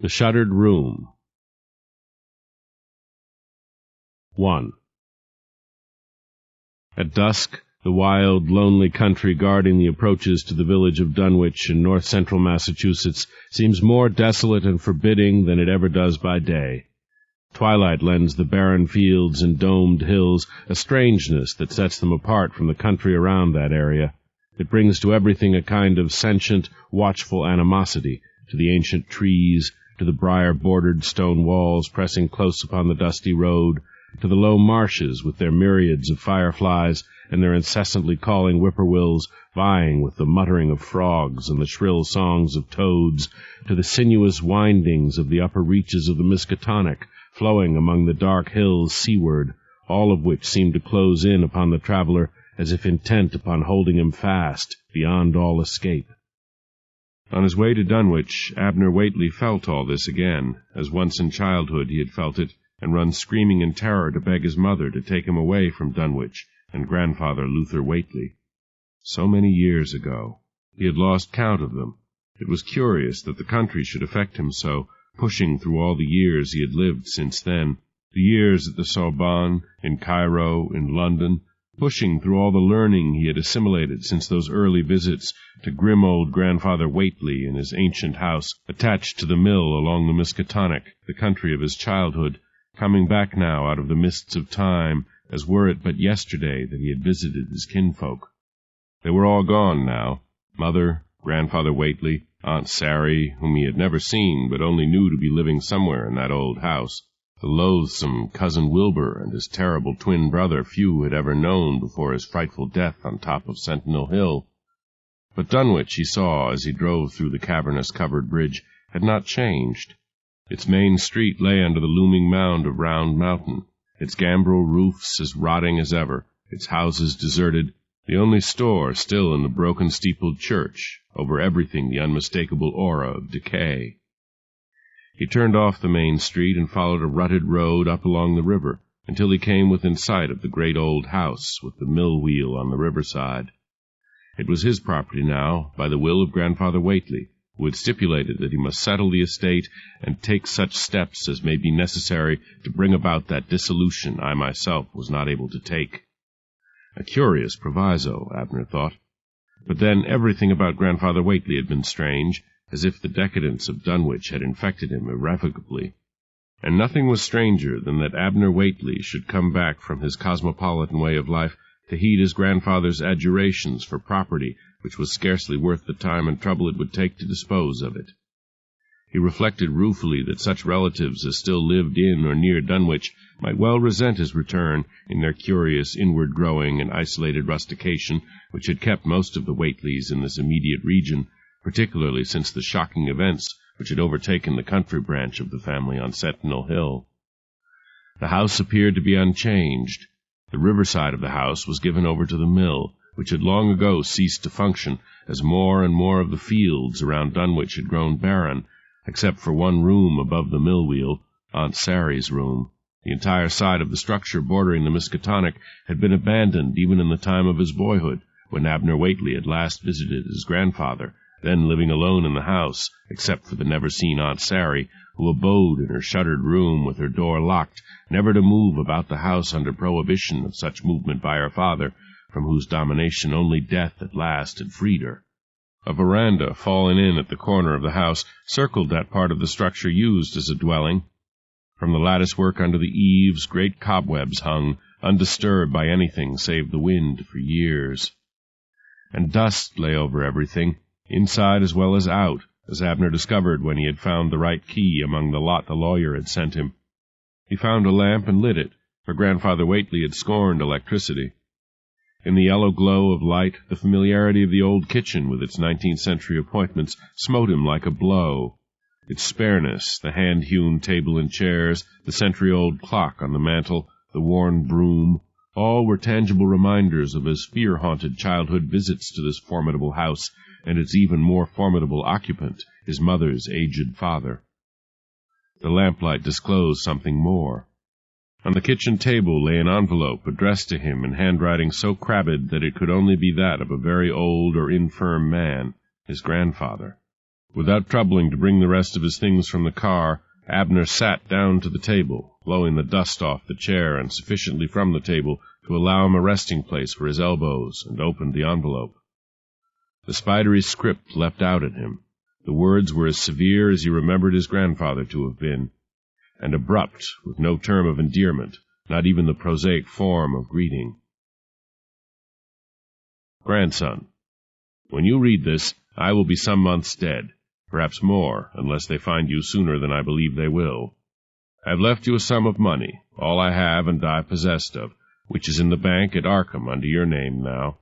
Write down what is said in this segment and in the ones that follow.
The Shuttered Room. 1. At dusk, the wild, lonely country guarding the approaches to the village of Dunwich in north-central Massachusetts seems more desolate and forbidding than it ever does by day. Twilight lends the barren fields and domed hills a strangeness that sets them apart from the country around that area. It brings to everything a kind of sentient, watchful animosity, to the ancient trees, to the briar-bordered stone walls pressing close upon the dusty road, to the low marshes with their myriads of fireflies and their incessantly calling whippoorwills vying with the muttering of frogs and the shrill songs of toads, to the sinuous windings of the upper reaches of the Miskatonic, flowing among the dark hills seaward, all of which seem to close in upon the traveler as if intent upon holding him fast, beyond all escape. On his way to Dunwich, Abner Whately felt all this again, as once in childhood he had felt it, and run screaming in terror to beg his mother to take him away from Dunwich and grandfather Luther Whately. So many years ago. He had lost count of them. It was curious that the country should affect him so, pushing through all the years he had lived since then, the years at the Sorbonne, in Cairo, in London, pushing through all the learning he had assimilated since those early visits to grim old grandfather Whately in his ancient house attached to the mill along the Miskatonic, the country of his childhood, coming back now out of the mists of time, as were it but yesterday that he had visited his kinfolk. They were all gone now, mother, grandfather Whately, Aunt Sarah, whom he had never seen but only knew to be living somewhere in that old house, the loathsome cousin Wilbur and his terrible twin brother few had ever known before his frightful death on top of Sentinel Hill. But Dunwich, he saw as he drove through the cavernous covered bridge, had not changed. Its main street lay under the looming mound of Round Mountain, its gambrel roofs as rotting as ever, its houses deserted, the only store still in the broken-steepled church, over everything the unmistakable aura of decay. He turned off the main street and followed a rutted road up along the river, until he came within sight of the great old house with the mill wheel on the riverside. It was his property now, by the will of grandfather Whately, who had stipulated that he must settle the estate and take such steps as may be necessary to bring about that dissolution I myself was not able to take. A curious proviso, Abner thought. But then everything about grandfather Whately had been strange, as if the decadence of Dunwich had infected him irrevocably. And nothing was stranger than that Abner Whately should come back from his cosmopolitan way of life to heed his grandfather's adjurations for property which was scarcely worth the time and trouble it would take to dispose of it. He reflected ruefully that such relatives as still lived in or near Dunwich might well resent his return in their curious inward-growing and isolated rustication which had kept most of the Whateleys in this immediate region, particularly since the shocking events which had overtaken the country branch of the family on Sentinel Hill. The house appeared to be unchanged. The riverside of the house was given over to the mill, which had long ago ceased to function, as more and more of the fields around Dunwich had grown barren, except for one room above the mill wheel, Aunt Sarah's room. The entire side of the structure bordering the Miskatonic had been abandoned even in the time of his boyhood, when Abner Whately had last visited his grandfather, then living alone in the house, except for the never-seen Aunt Sarah, who abode in her shuttered room with her door locked, never to move about the house under prohibition of such movement by her father, from whose domination only death at last had freed her. A veranda, fallen in at the corner of the house, circled that part of the structure used as a dwelling. From the lattice-work under the eaves, great cobwebs hung, undisturbed by anything save the wind for years. And dust lay over everything, inside as well as out, as Abner discovered when he had found the right key among the lot the lawyer had sent him. He found a lamp and lit it, for grandfather Whately had scorned electricity. In the yellow glow of light, the familiarity of the old kitchen with its 19th-century appointments smote him like a blow. Its spareness, the hand-hewn table and chairs, the century-old clock on the mantel, the worn broom, all were tangible reminders of his fear-haunted childhood visits to this formidable house, and its even more formidable occupant, his mother's aged father. The lamplight disclosed something more. On the kitchen table lay an envelope addressed to him in handwriting so crabbed that it could only be that of a very old or infirm man, his grandfather. Without troubling to bring the rest of his things from the car, Abner sat down to the table, blowing the dust off the chair and sufficiently from the table to allow him a resting place for his elbows, and opened the envelope. The spidery script leapt out at him. The words were as severe as he remembered his grandfather to have been, and abrupt, with no term of endearment, not even the prosaic form of greeting. Grandson, when you read this, I will be some months dead, perhaps more, unless they find you sooner than I believe they will. I have left you a sum of money, all I have and die possessed of, which is in the bank at Arkham under your name now.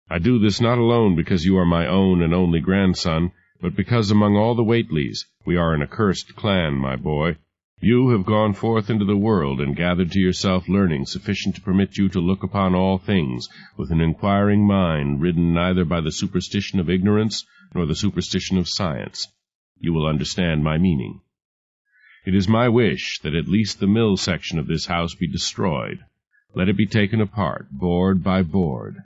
I do this not alone because you are my own and only grandson, but because among all the Whateleys we are an accursed clan, my boy. You have gone forth into the world and gathered to yourself learning sufficient to permit you to look upon all things with an inquiring mind, ridden neither by the superstition of ignorance nor the superstition of science. You will understand my meaning. It is my wish that at least the mill section of this house be destroyed. Let it be taken apart, board by board.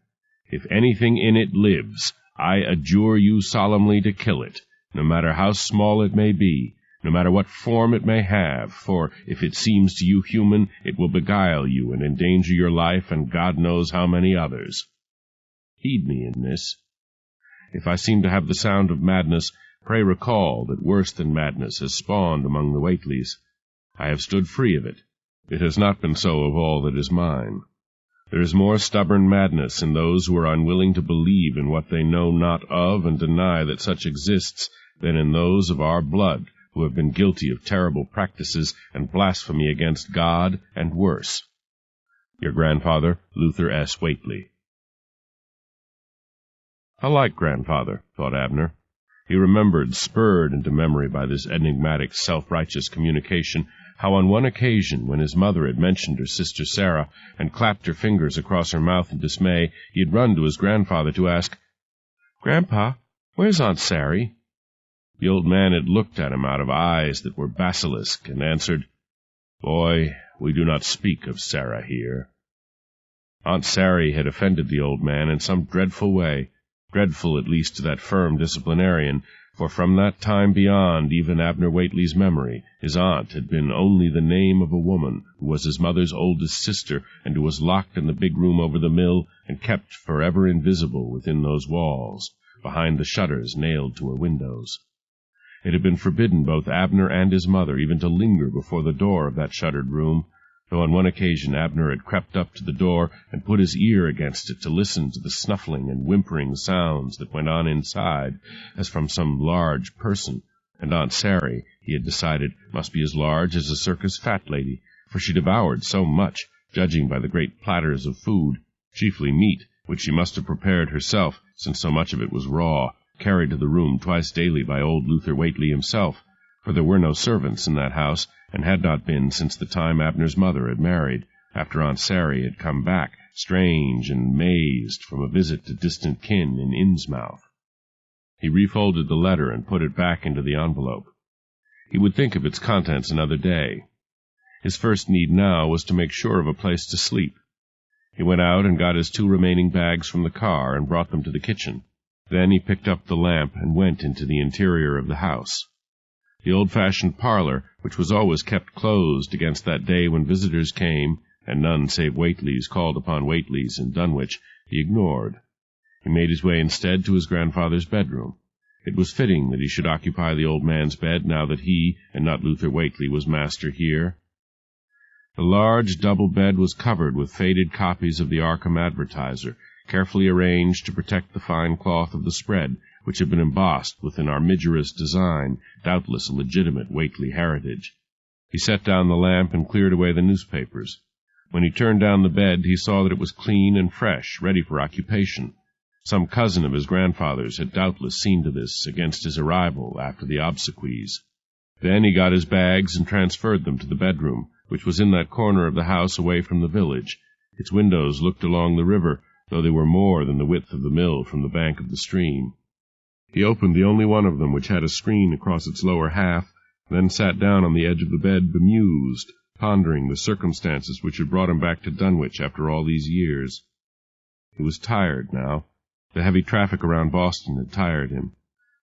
If anything in it lives, I adjure you solemnly to kill it, no matter how small it may be, no matter what form it may have, for if it seems to you human, it will beguile you and endanger your life and God knows how many others. Heed me in this. If I seem to have the sound of madness, pray recall that worse than madness has spawned among the Whateleys. I have stood free of it. It has not been so of all that is mine. There is more stubborn madness in those who are unwilling to believe in what they know not of and deny that such exists than in those of our blood who have been guilty of terrible practices and blasphemy against God and worse. Your grandfather, Luther S. Whately. How like grandfather, thought Abner. He remembered, spurred into memory by this enigmatic, self-righteous communication, how on one occasion, when his mother had mentioned her sister Sarah and clapped her fingers across her mouth in dismay, he had run to his grandfather to ask, "Grandpa, where's Aunt Sary?" The old man had looked at him out of eyes that were basilisk, and answered, "Boy, we do not speak of Sarah here." Aunt Sary had offended the old man in some dreadful way, dreadful at least to that firm disciplinarian, for from that time beyond even Abner Whately's memory, his aunt had been only the name of a woman who was his mother's oldest sister, and who was locked in the big room over the mill and kept forever invisible within those walls, behind the shutters nailed to her windows. It had been forbidden both Abner and his mother even to linger before the door of that shuttered room, though on one occasion Abner had crept up to the door and put his ear against it to listen to the snuffling and whimpering sounds that went on inside, as from some large person, and Aunt Sary, he had decided, must be as large as a circus fat lady, for she devoured so much, judging by the great platters of food, chiefly meat, which she must have prepared herself, since so much of it was raw, carried to the room twice daily by old Luther Whately himself, for there were no servants in that house, and had not been since the time Abner's mother had married, after Aunt Sary had come back, strange and mazed, from a visit to distant kin in Innsmouth. He refolded the letter and put it back into the envelope. He would think of its contents another day. His first need now was to make sure of a place to sleep. He went out and got his 2 remaining bags from the car and brought them to the kitchen. Then he picked up the lamp and went into the interior of the house. The old-fashioned parlor, which was always kept closed against that day when visitors came, and none save Whateleys called upon Whateleys in Dunwich, he ignored. He made his way instead to his grandfather's bedroom. It was fitting that he should occupy the old man's bed now that he, and not Luther Whately, was master here. The large double bed was covered with faded copies of the Arkham Advertiser, carefully arranged to protect the fine cloth of the spread, which had been embossed with an armigerous design, doubtless a legitimate Whately heritage. He set down the lamp and cleared away the newspapers. When he turned down the bed, he saw that it was clean and fresh, ready for occupation. Some cousin of his grandfather's had doubtless seen to this against his arrival after the obsequies. Then he got his bags and transferred them to the bedroom, which was in that corner of the house away from the village. Its windows looked along the river, though they were more than the width of the mill from the bank of the stream. He opened the only one of them, which had a screen across its lower half, then sat down on the edge of the bed, bemused, pondering the circumstances which had brought him back to Dunwich after all these years. He was tired now. The heavy traffic around Boston had tired him.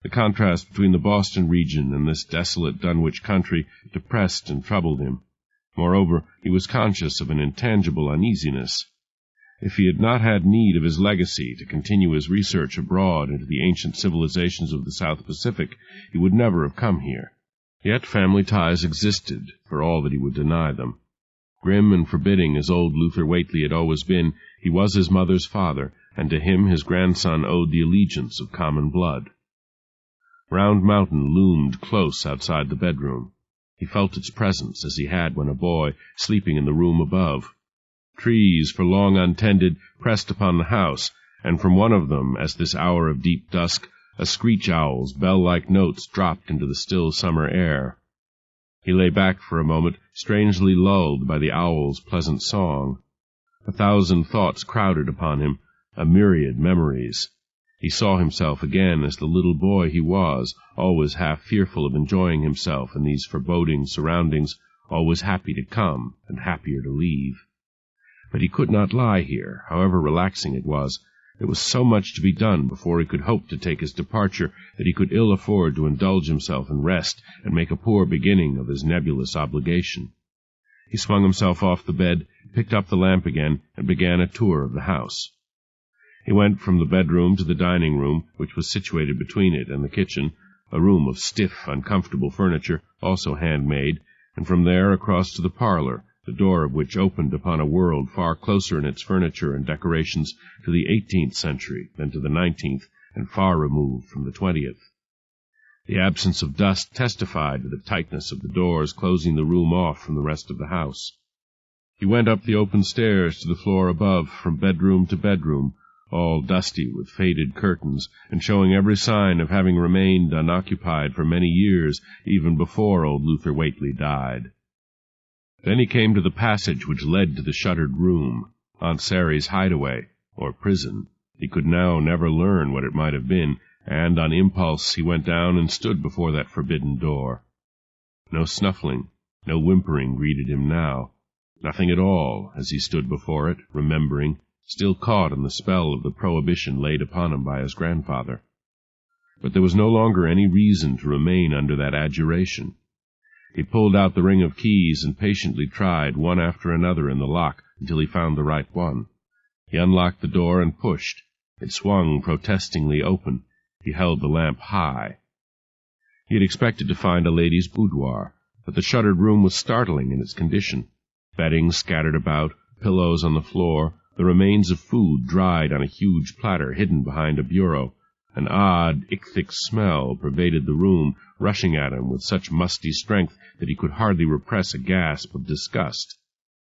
The contrast between the Boston region and this desolate Dunwich country depressed and troubled him. Moreover, he was conscious of an intangible uneasiness. If he had not had need of his legacy to continue his research abroad into the ancient civilizations of the South Pacific, he would never have come here. Yet family ties existed, for all that he would deny them. Grim and forbidding as old Luther Whately had always been, he was his mother's father, and to him his grandson owed the allegiance of common blood. Round Mountain loomed close outside the bedroom. He felt its presence as he had when a boy, sleeping in the room above. Trees, for long untended, pressed upon the house, and from one of them, as this hour of deep dusk, a screech owl's bell-like notes dropped into the still summer air. He lay back for a moment, strangely lulled by the owl's pleasant song. 1,000 thoughts crowded upon him, a myriad memories. He saw himself again as the little boy he was, always half fearful of enjoying himself in these foreboding surroundings, always happy to come and happier to leave. But he could not lie here, however relaxing it was. There was so much to be done before he could hope to take his departure that he could ill afford to indulge himself in rest and make a poor beginning of his nebulous obligation. He swung himself off the bed, picked up the lamp again, and began a tour of the house. He went from the bedroom to the dining room, which was situated between it and the kitchen, a room of stiff, uncomfortable furniture, also handmade, and from there across to the parlor, the door of which opened upon a world far closer in its furniture and decorations to the 18th century than to the 19th, and far removed from the 20th. The absence of dust testified to the tightness of the doors closing the room off from the rest of the house. He went up the open stairs to the floor above, from bedroom to bedroom, all dusty with faded curtains, and showing every sign of having remained unoccupied for many years, even before old Luther Whately died. Then he came to the passage which led to the shuttered room, Aunt Sarah's hideaway, or prison. He could now never learn what it might have been, and on impulse he went down and stood before that forbidden door. No snuffling, no whimpering greeted him now. Nothing at all, as he stood before it, remembering, still caught in the spell of the prohibition laid upon him by his grandfather. But there was no longer any reason to remain under that adjuration. He pulled out the ring of keys and patiently tried one after another in the lock until he found the right one. He unlocked the door and pushed. It swung protestingly open. He held the lamp high. He had expected to find a lady's boudoir, but the shuttered room was startling in its condition. Bedding scattered about, pillows on the floor, the remains of food dried on a huge platter hidden behind a bureau. An odd, ichthic smell pervaded the room, rushing at him with such musty strength that he could hardly repress a gasp of disgust.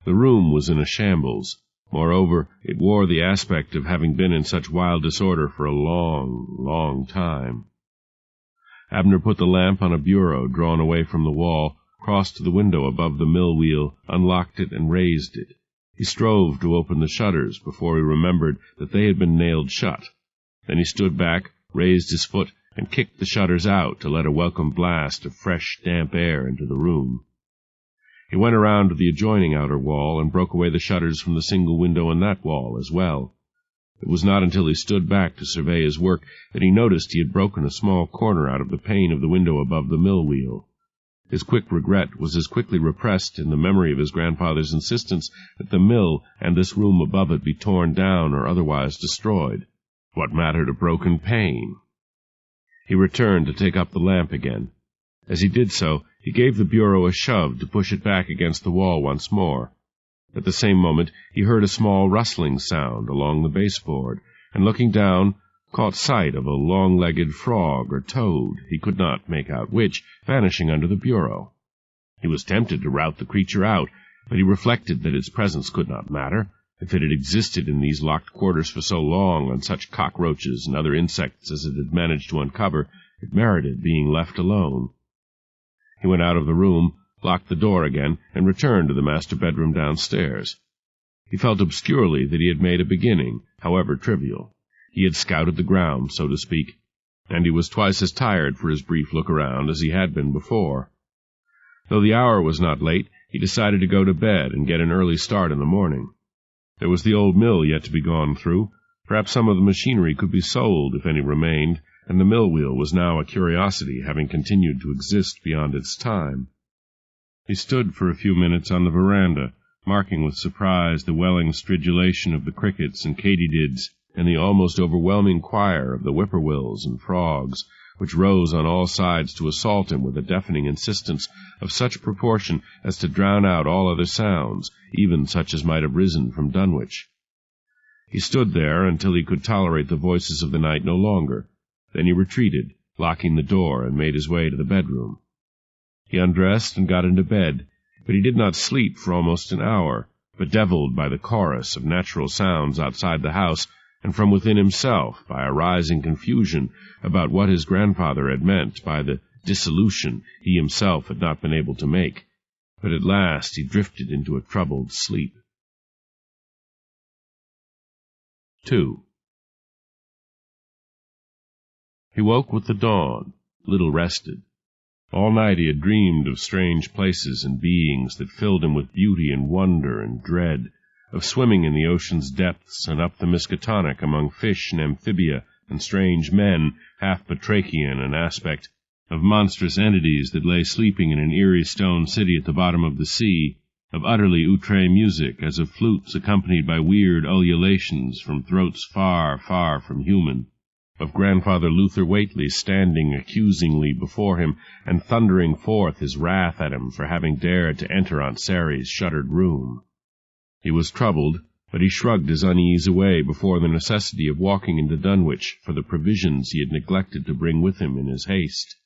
The room was in a shambles. Moreover, it wore the aspect of having been in such wild disorder for a long, long time. Abner put the lamp on a bureau drawn away from the wall, crossed to the window above the mill wheel, unlocked it, and raised it. He strove to open the shutters before he remembered that they had been nailed shut. Then he stood back, raised his foot, and kicked the shutters out to let a welcome blast of fresh, damp air into the room. He went around to the adjoining outer wall and broke away the shutters from the single window in that wall as well. It was not until he stood back to survey his work that he noticed he had broken a small corner out of the pane of the window above the mill wheel. His quick regret was as quickly repressed in the memory of his grandfather's insistence that the mill and this room above it be torn down or otherwise destroyed. What mattered a broken pane? He returned to take up the lamp again. As he did so, he gave the bureau a shove to push it back against the wall once more. At the same moment he heard a small rustling sound along the baseboard, and looking down, caught sight of a long-legged frog or toad, he could not make out which, vanishing under the bureau. He was tempted to rout the creature out, but he reflected that its presence could not matter. If it had existed in these locked quarters for so long on such cockroaches and other insects as it had managed to uncover, it merited being left alone. He went out of the room, locked the door again, and returned to the master bedroom downstairs. He felt obscurely that he had made a beginning, however trivial. He had scouted the ground, so to speak, and he was twice as tired for his brief look around as he had been before. Though the hour was not late, he decided to go to bed and get an early start in the morning. There was the old mill yet to be gone through. Perhaps some of the machinery could be sold, if any remained, and the mill-wheel was now a curiosity, having continued to exist beyond its time. He stood for a few minutes on the veranda, marking with surprise the welling stridulation of the crickets and katydids, and the almost overwhelming choir of the whippoorwills and frogs, which rose on all sides to assault him with a deafening insistence of such proportion as to drown out all other sounds, even such as might have risen from Dunwich. He stood there until he could tolerate the voices of the night no longer. Then he retreated, locking the door, and made his way to the bedroom. He undressed and got into bed, but he did not sleep for almost an hour, bedeviled by the chorus of natural sounds outside the house, and from within himself by a rising confusion about what his grandfather had meant by the dissolution he himself had not been able to make. But at last he drifted into a troubled sleep. 2. He woke with the dawn, little rested. All night he had dreamed of strange places and beings that filled him with beauty and wonder and dread, of swimming in the ocean's depths and up the Miskatonic among fish and amphibia and strange men, half batrachian in aspect, of monstrous entities that lay sleeping in an eerie stone city at the bottom of the sea, of utterly outre music, as of flutes accompanied by weird ululations from throats far, far from human, of Grandfather Luther Whately standing accusingly before him and thundering forth his wrath at him for having dared to enter Aunt Sarah's shuttered room. He was troubled, but he shrugged his unease away before the necessity of walking into Dunwich for the provisions he had neglected to bring with him in his haste.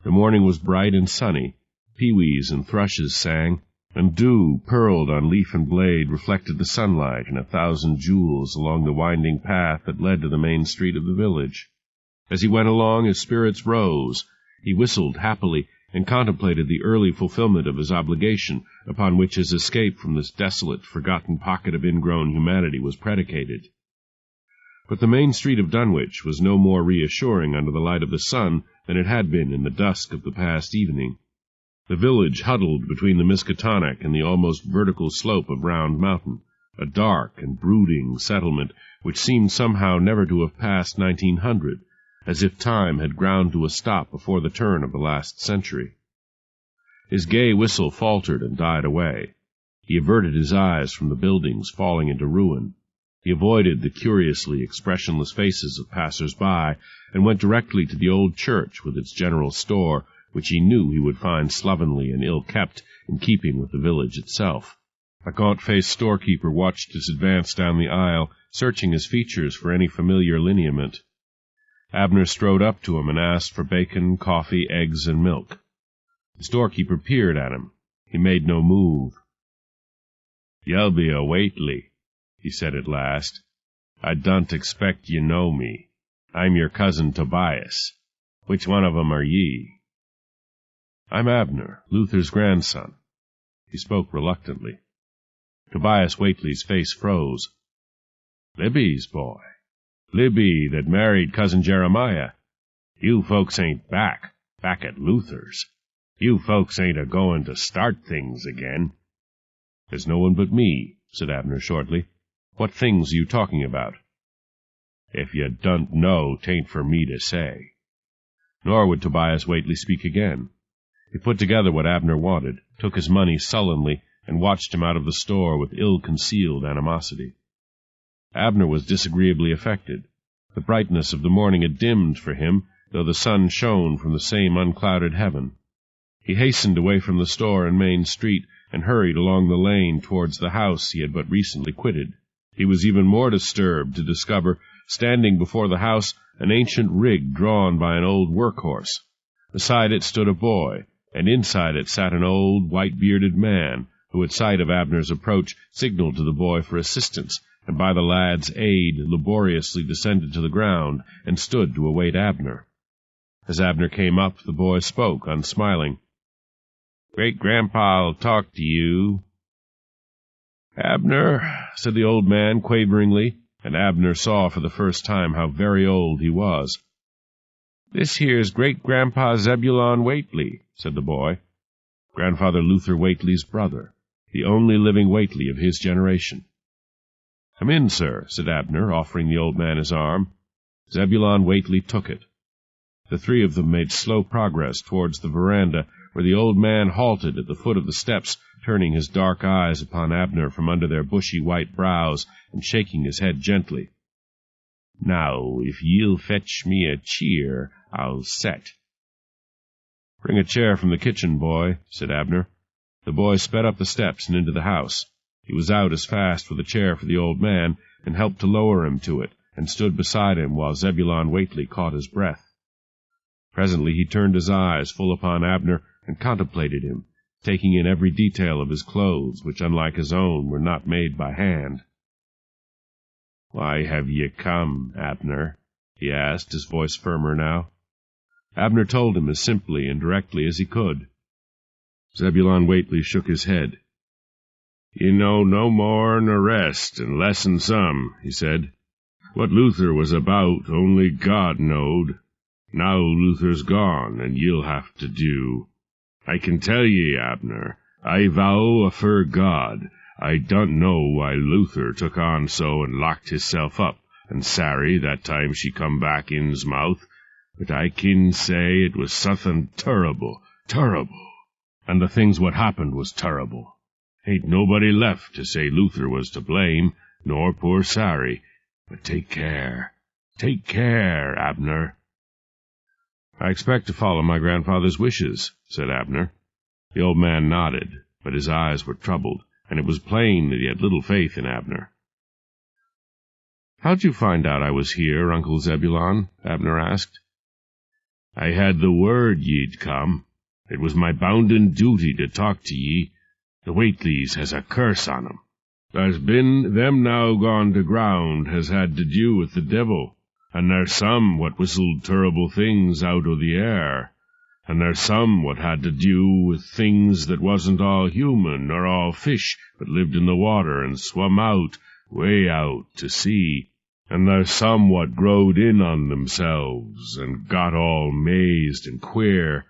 The morning was bright and sunny. Peewees and thrushes sang, and dew, pearled on leaf and blade, reflected the sunlight in 1,000 jewels along the winding path that led to the main street of the village. As he went along, his spirits rose. He whistled happily and contemplated the early fulfillment of his obligation, upon which his escape from this desolate, forgotten pocket of ingrown humanity was predicated. But the main street of Dunwich was no more reassuring under the light of the sun than it had been in the dusk of the past evening. The village huddled between the Miskatonic and the almost vertical slope of Round Mountain, a dark and brooding settlement which seemed somehow never to have passed 1900, as if time had ground to a stop before the turn of the last century. His gay whistle faltered and died away. He averted his eyes from the buildings falling into ruin. He avoided the curiously expressionless faces of passers-by, and went directly to the old church with its general store, which he knew he would find slovenly and ill-kept, in keeping with the village itself. A gaunt-faced storekeeper watched his advance down the aisle, searching his features for any familiar lineament. Abner strode up to him and asked for bacon, coffee, eggs, and milk. The storekeeper peered at him. He made no move. "You'll be a Whately," he said at last. "I don't expect you know me. I'm your cousin Tobias. Which one of 'em are ye?" "I'm Abner, Luther's grandson." He spoke reluctantly. Tobias Whately's face froze. "Libby's boy. Libby that married Cousin Jeremiah. You folks ain't back at Luther's. You folks ain't a-going to start things again." "There's no one but me," said Abner shortly. "What things are you talking about?" "If you don't know, 'tain't for me to say." Nor would Tobias Whately speak again. He put together what Abner wanted, took his money sullenly, and watched him out of the store with ill-concealed animosity. Abner was disagreeably affected. The brightness of the morning had dimmed for him, though the sun shone from the same unclouded heaven. He hastened away from the store in Main Street and hurried along the lane towards the house he had but recently quitted. He was even more disturbed to discover, standing before the house, an ancient rig drawn by an old work-horse. Beside it stood a boy, and inside it sat an old, white-bearded man, who at sight of Abner's approach signaled to the boy for assistance, and by the lad's aid laboriously descended to the ground and stood to await Abner. As Abner came up, the boy spoke, unsmiling. "Great-grandpa'll talk to you." "Abner," said the old man quaveringly, and Abner saw for the first time how very old he was. "This here's great-grandpa Zebulon Whately," said the boy. Grandfather Luther Whately's brother, the only living Whately of his generation. "Come in, sir," said Abner, offering the old man his arm. Zebulon Whately took it, The three of them made slow progress towards the veranda, where the old man halted at the foot of the steps, turning his dark eyes upon Abner from under their bushy white brows, and shaking his head gently. "Now, if ye'll fetch me a cheer, I'll set." "Bring a chair from the kitchen, boy," said Abner. The boy sped up the steps and into the house. He was out as fast with a chair for the old man, and helped to lower him to it, and stood beside him while Zebulon Whately caught his breath. Presently he turned his eyes full upon Abner and contemplated him, taking in every detail of his clothes, which, unlike his own, were not made by hand. "Why have ye come, Abner?" he asked, his voice firmer now. Abner told him as simply and directly as he could. Zebulon Whately shook his head. "Ye know no more nor rest, and less'n some," he said. "What Luther was about only God knowed. Now Luther's gone, and ye'll have to do. I can tell ye, Abner, I vow afore God, I don't know why Luther took on so and locked hisself up, and Sary that time she come back in's mouth, but I kin say it was suthin' turrible, and the things what happened was turrible. Ain't nobody left to say Luther was to blame, nor poor Sary, but take care, Abner." "I expect to follow my grandfather's wishes," said Abner. The old man nodded, but his eyes were troubled, and it was plain that he had little faith in Abner. "How'd you find out I was here, Uncle Zebulon?" Abner asked. "I had the word ye'd come. It was my bounden duty to talk to ye. The Whateleys has a curse on 'em. There's been them now gone to ground has had to do with the devil, and there's some what whistled terrible things out o' the air, and there's some what had to do with things that wasn't all human nor all fish, but lived in the water and swum out, way out to sea, and there's some what growed in on themselves and got all mazed and queer,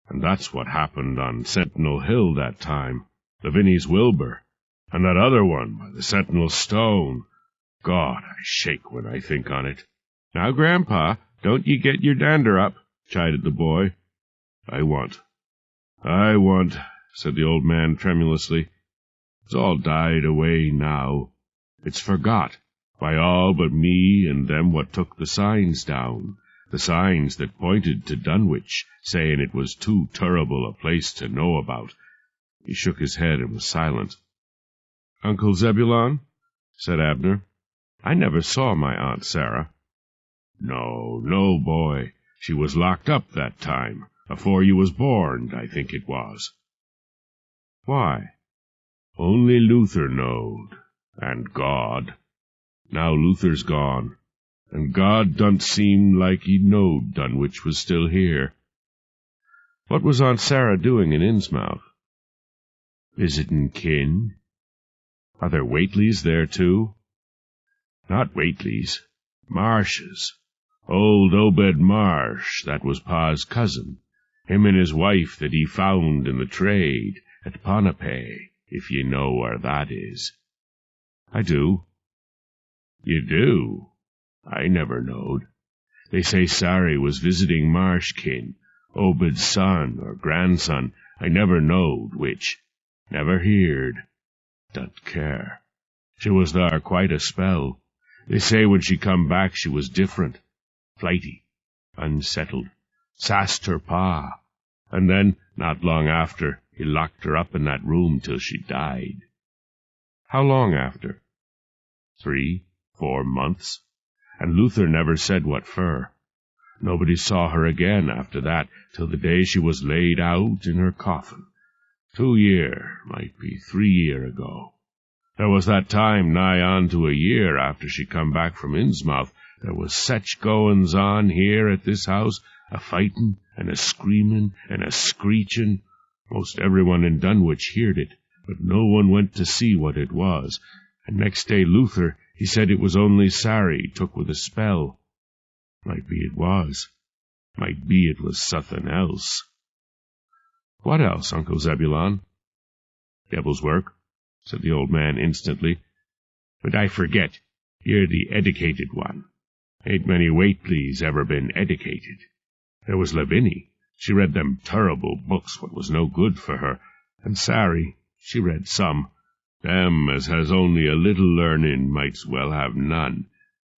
and that's what happened on Sentinel Hill that time, the Vinnie's Wilbur, and that other one by the Sentinel Stone. God, I shake when I think on it." "Now, Grandpa, don't ye get your dander up," chided the boy. I won't, said the old man tremulously. "It's all died away now. It's forgot, by all but me and them what took the signs down, the signs that pointed to Dunwich, sayin' it was too terrible a place to know about." He shook his head and was silent. "Uncle Zebulon," said Abner, "I never saw my Aunt Sarah." No, boy. She was locked up that time, afore you was born, I think it was." "Why?" "Only Luther knowed, and God. Now Luther's gone, and God don't seem like he knowed Dunwich was still here." "What was Aunt Sarah doing in Innsmouth?" "Visitin' kin." "Are there Whateleys there, too?" "Not Whateleys, Marshes. Old Obed Marsh, that was Pa's cousin, him and his wife that he found in the trade at Ponape, if ye know where that is." "I do." "You do? I never knowed. They say Sary was visiting Marshkin, Obed's son or grandson. I never knowed which. Never heerd. Don't care. She was thar quite a spell. They say when she come back she was different, flighty, unsettled, sassed her pa, and then, not long after, he locked her up in that room till she died." "How long after?" 3-4 months, and Luther never said what fur. Nobody saw her again after that till the day she was laid out in her coffin. 2 year, might be 3 year ago. There was that time nigh on to a year after she come back from Innsmouth. There was sech goings on here at this house, a-fightin' and a-screamin' and a-screechin'. Most everyone in Dunwich heerd it, but no one went to see what it was. And next day Luther, he said it was only Sary took with a spell. Might be it was. Might be it was suthin' else." "What else, Uncle Zebulon?" "Devil's work," said the old man instantly. "But I forget. You're the edicated one. Ain't many Whateleys ever been edicated. There was Lavinie. She read them terrible books what was no good for her, and Sary, she read some. Them as has only a little learning might's well have none.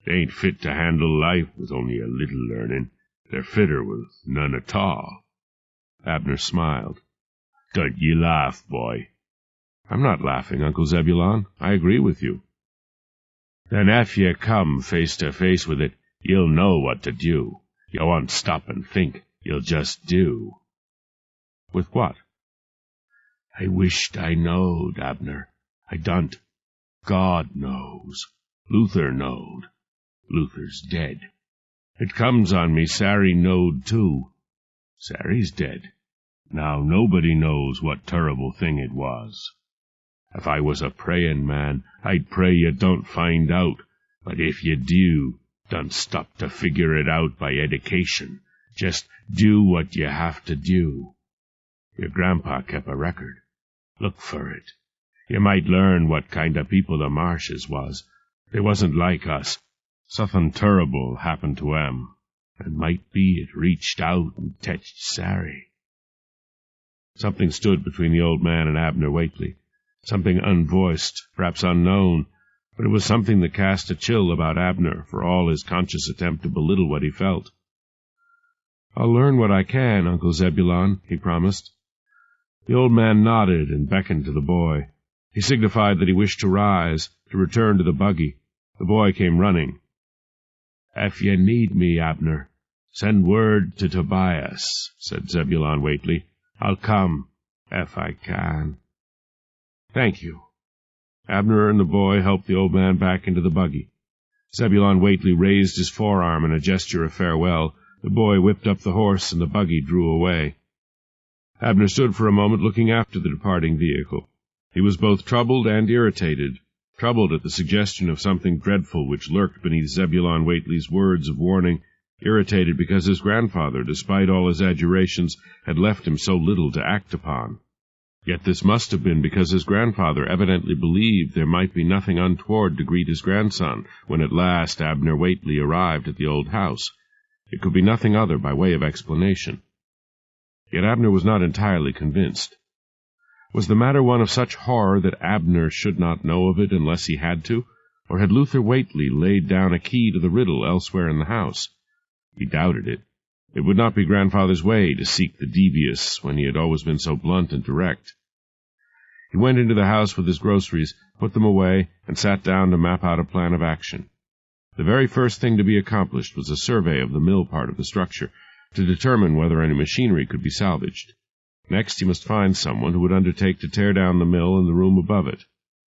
They ain't fit to handle life with only a little learning. They're fitter with none at all. Abner smiled. Don't ye laugh, boy. I'm not laughing, Uncle Zebulon. I agree with you. Then if ye come face to face with it, you'll know what to do. You won't stop and think. You'll just do. With what? I wished I knowed, Abner. I don't. God knows. Luther knowed. Luther's dead. It comes on me Sary knowed too. Sary's dead. Now nobody knows what terrible thing it was. If I was a prayin' man, I'd pray you don't find out. But if you do, don't stop to figure it out by education. Just do what you have to do. Your grandpa kept a record. Look for it. You might learn what kind of people the Marshes was. They wasn't like us. Something terrible happened to 'em, and might be it reached out and touched Sary. Something stood between the old man and Abner Whately. Something unvoiced, perhaps unknown, but it was something that cast a chill about Abner for all his conscious attempt to belittle what he felt. "I'll learn what I can, Uncle Zebulon," he promised. The old man nodded and beckoned to the boy. He signified that he wished to rise, to return to the buggy. The boy came running. "If you need me, Abner, send word to Tobias," said Zebulon Whately. "I'll come, if I can." "Thank you." Abner and the boy helped the old man back into the buggy. Zebulon Whately raised his forearm in a gesture of farewell. The boy whipped up the horse, and the buggy drew away. Abner stood for a moment looking after the departing vehicle. He was both troubled and irritated, troubled at the suggestion of something dreadful which lurked beneath Zebulon Whately's words of warning, irritated because his grandfather, despite all his adjurations, had left him so little to act upon. Yet this must have been because his grandfather evidently believed there might be nothing untoward to greet his grandson when at last Abner Whately arrived at the old house. It could be nothing other by way of explanation. Yet Abner was not entirely convinced. Was the matter one of such horror that Abner should not know of it unless he had to, or had Luther Whately laid down a key to the riddle elsewhere in the house? He doubted it. It would not be grandfather's way to seek the devious when he had always been so blunt and direct. He went into the house with his groceries, put them away, and sat down to map out a plan of action. The very first thing to be accomplished was a survey of the mill part of the structure, to determine whether any machinery could be salvaged. Next he must find someone who would undertake to tear down the mill and the room above it.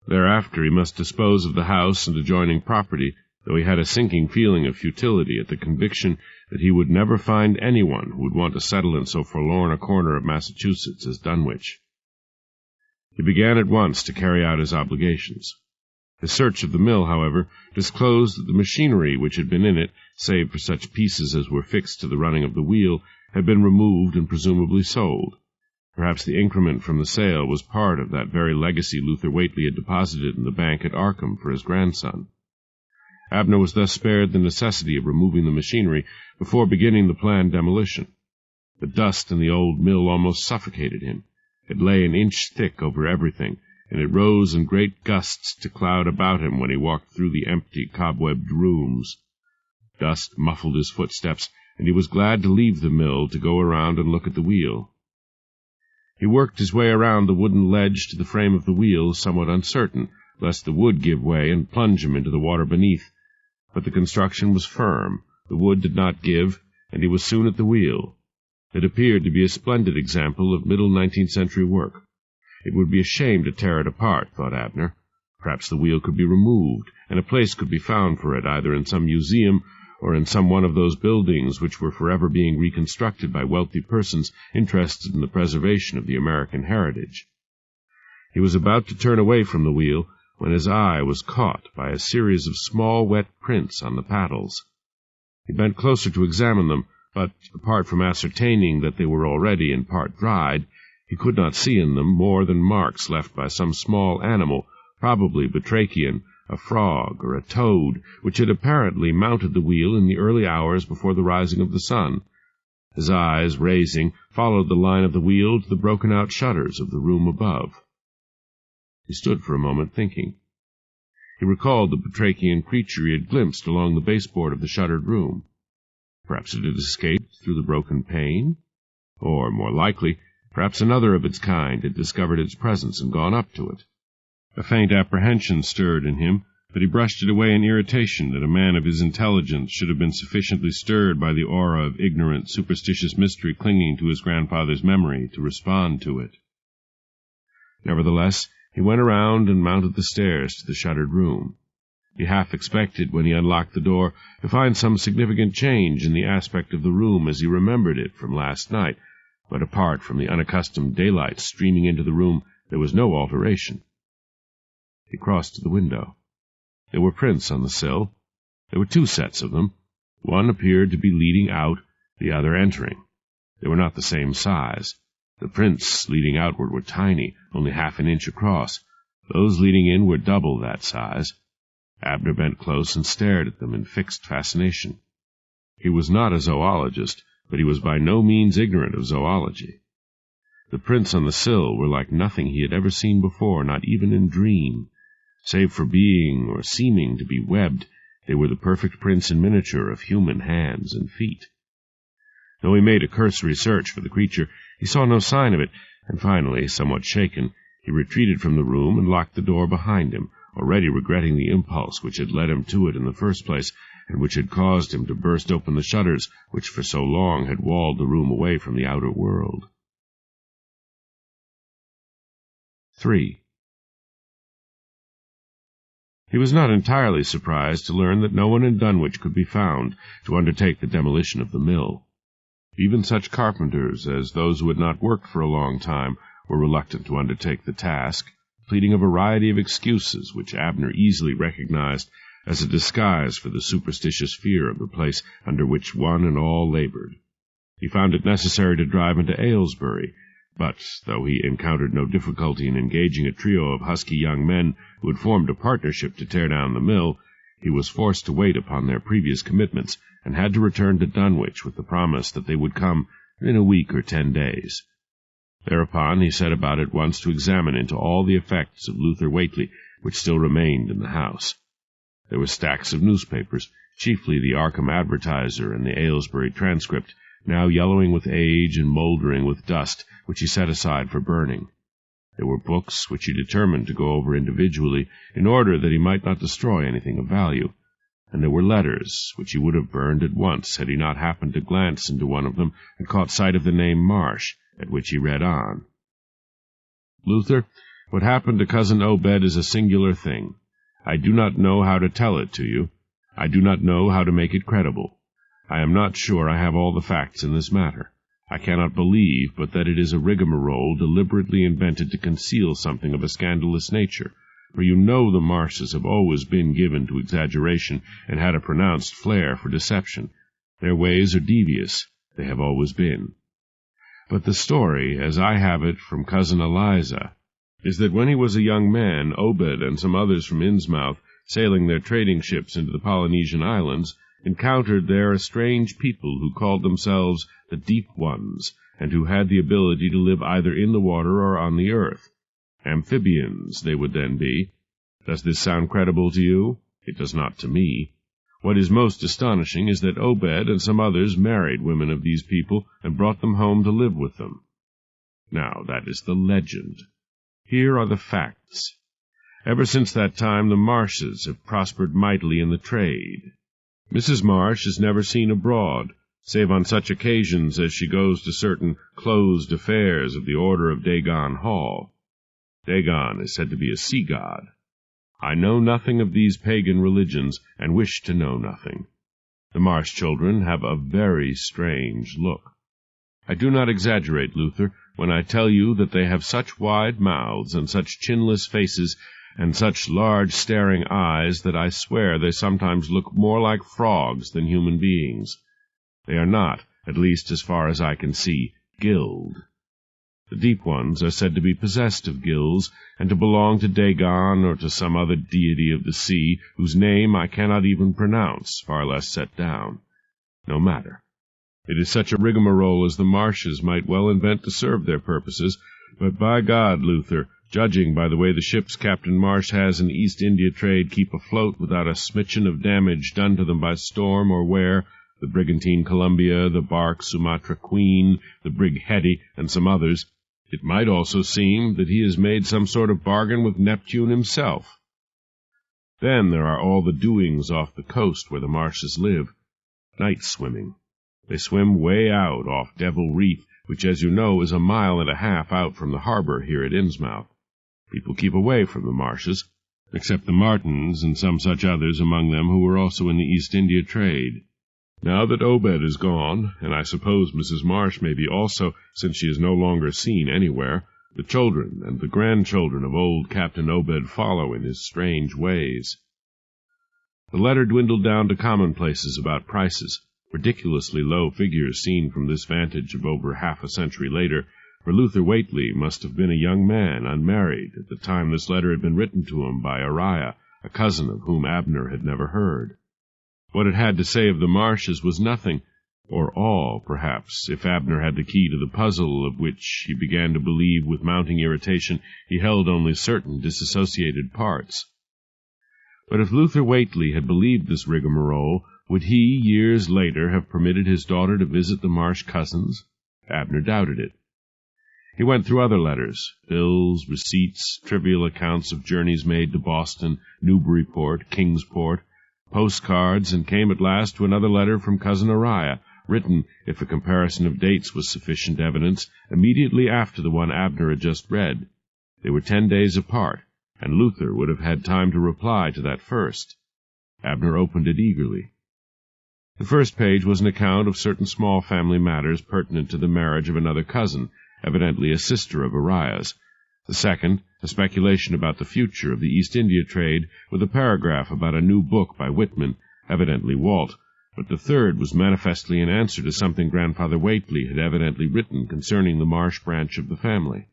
Thereafter he must dispose of the house and adjoining property, though he had a sinking feeling of futility at the conviction that he would never find anyone who would want to settle in so forlorn a corner of Massachusetts as Dunwich. He began at once to carry out his obligations. His search of the mill, however, disclosed that the machinery which had been in it, save for such pieces as were fixed to the running of the wheel, had been removed and presumably sold. Perhaps the increment from the sale was part of that very legacy Luther Whately had deposited in the bank at Arkham for his grandson. Abner was thus spared the necessity of removing the machinery before beginning the planned demolition. The dust in the old mill almost suffocated him. It lay an inch thick over everything, and it rose in great gusts to cloud about him when he walked through the empty, cobwebbed rooms. Dust muffled his footsteps, and he was glad to leave the mill to go around and look at the wheel. He worked his way around the wooden ledge to the frame of the wheel, somewhat uncertain, lest the wood give way and plunge him into the water beneath. But the construction was firm, the wood did not give, and he was soon at the wheel. It appeared to be a splendid example of middle 19th century work. It would be a shame to tear it apart, thought Abner. Perhaps the wheel could be removed, and a place could be found for it either in some museum or in some one of those buildings which were forever being reconstructed by wealthy persons interested in the preservation of the American heritage. He was about to turn away from the wheel when his eye was caught by a series of small wet prints on the paddles. He bent closer to examine them, but, apart from ascertaining that they were already in part dried, he could not see in them more than marks left by some small animal, probably batrachian, a frog or a toad, which had apparently mounted the wheel in the early hours before the rising of the sun. His eyes, raising, followed the line of the wheel to the broken-out shutters of the room above. He stood for a moment thinking. He recalled the batrachian creature he had glimpsed along the baseboard of the shuttered room. Perhaps it had escaped through the broken pane, or, more likely, perhaps another of its kind had discovered its presence and gone up to it. A faint apprehension stirred in him, but he brushed it away in irritation that a man of his intelligence should have been sufficiently stirred by the aura of ignorant, superstitious mystery clinging to his grandfather's memory to respond to it. Nevertheless, he went around and mounted the stairs to the shuttered room. He half expected, when he unlocked the door, to find some significant change in the aspect of the room as he remembered it from last night, but apart from the unaccustomed daylight streaming into the room, there was no alteration. He crossed to the window. There were prints on the sill. There were 2 sets of them. One appeared to be leading out, the other entering. They were not the same size. The prints leading outward were tiny, only half an inch across. Those leading in were double that size. Abner bent close and stared at them in fixed fascination. He was not a zoologist, but he was by no means ignorant of zoology. The prints on the sill were like nothing he had ever seen before, not even in dream. Save for being or seeming to be webbed, they were the perfect prints in miniature of human hands and feet. Though he made a cursory search for the creature, he saw no sign of it, and finally, somewhat shaken, he retreated from the room and locked the door behind him, already regretting the impulse which had led him to it in the first place, and which had caused him to burst open the shutters which for so long had walled the room away from the outer world. 3. He was not entirely surprised to learn that no one in Dunwich could be found to undertake the demolition of the mill. Even such carpenters as those who had not worked for a long time were reluctant to undertake the task, pleading a variety of excuses which Abner easily recognized as a disguise for the superstitious fear of the place under which one and all labored. He found it necessary to drive into Aylesbury, but, though he encountered no difficulty in engaging a trio of husky young men who had formed a partnership to tear down the mill, he was forced to wait upon their previous commitments, and had to return to Dunwich with the promise that they would come in a week or 10 days. Thereupon he set about at once to examine into all the effects of Luther Whately which still remained in the house. There were stacks of newspapers, chiefly the Arkham Advertiser and the Aylesbury Transcript, now yellowing with age and mouldering with dust, which he set aside for burning. There were books which he determined to go over individually, in order that he might not destroy anything of value, and there were letters which he would have burned at once had he not happened to glance into one of them and caught sight of the name Marsh, at which he read on. Luther, what happened to Cousin Obed is a singular thing. I do not know how to tell it to you. I do not know how to make it credible. I am not sure I have all the facts in this matter. I cannot believe but that it is a rigmarole deliberately invented to conceal something of a scandalous nature, for you know the Marshes have always been given to exaggeration and had a pronounced flair for deception. Their ways are devious. They have always been. But the story, as I have it from Cousin Eliza, is that when he was a young man, Obed and some others from Innsmouth, sailing their trading ships into the Polynesian islands, encountered there a strange people who called themselves the Deep Ones, and who had the ability to live either in the water or on the earth. Amphibians they would then be. Does this sound credible to you? It does not to me. What is most astonishing is that Obed and some others married women of these people and brought them home to live with them. Now, that is the legend. Here are the facts. Ever since that time the Marshes have prospered mightily in the trade. Mrs. Marsh is never seen abroad, save on such occasions as she goes to certain closed affairs of the Order of Dagon Hall. Dagon is said to be a sea-god. I know nothing of these pagan religions, and wish to know nothing. The Marsh children have a very strange look. I do not exaggerate, Luther, when I tell you that they have such wide mouths and such chinless faces and such large staring eyes that I swear they sometimes look more like frogs than human beings. They are not, at least as far as I can see, gilled. The Deep Ones are said to be possessed of gills, and to belong to Dagon or to some other deity of the sea, whose name I cannot even pronounce, far less set down. No matter. It is such a rigmarole as the marshes might well invent to serve their purposes, but by God, Luther, judging by the way the ships Captain Marsh has in the East India trade keep afloat without a smitchin of damage done to them by storm or wear, the brigantine Columbia, the bark Sumatra Queen, the brig Hetty, and some others, it might also seem that he has made some sort of bargain with Neptune himself. Then there are all the doings off the coast where the Marshes live. Night swimming. They swim way out off Devil Reef, which, as you know, is 1.5 miles out from the harbor here at Innsmouth. People keep away from the Marshes, except the Martins and some such others among them who were also in the East India trade. Now that Obed is gone, and I suppose Mrs. Marsh may be also, since she is no longer seen anywhere, the children and the grandchildren of old Captain Obed follow in his strange ways. The letter dwindled down to commonplaces about prices, ridiculously low figures seen from this vantage of over half a century later, for Luther Whately must have been a young man, unmarried, at the time this letter had been written to him by Uriah, a cousin of whom Abner had never heard. What it had to say of the Marshes was nothing, or all, perhaps, if Abner had the key to the puzzle of which he began to believe with mounting irritation he held only certain disassociated parts. But if Luther Whately had believed this rigmarole, would he, years later, have permitted his daughter to visit the Marsh cousins? Abner doubted it. He went through other letters, bills, receipts, trivial accounts of journeys made to Boston, Newburyport, Kingsport, postcards, and came at last to another letter from Cousin Uriah, written, if a comparison of dates was sufficient evidence, immediately after the one Abner had just read. They were 10 days apart, and Luther would have had time to reply to that first. Abner opened it eagerly. The first page was an account of certain small family matters pertinent to the marriage of another cousin, evidently a sister of Uriah's. The second, a speculation about the future of the East India trade, with a paragraph about a new book by Whitman, evidently Walt, but the third was manifestly an answer to something Grandfather Whately had evidently written concerning the Marsh branch of the family.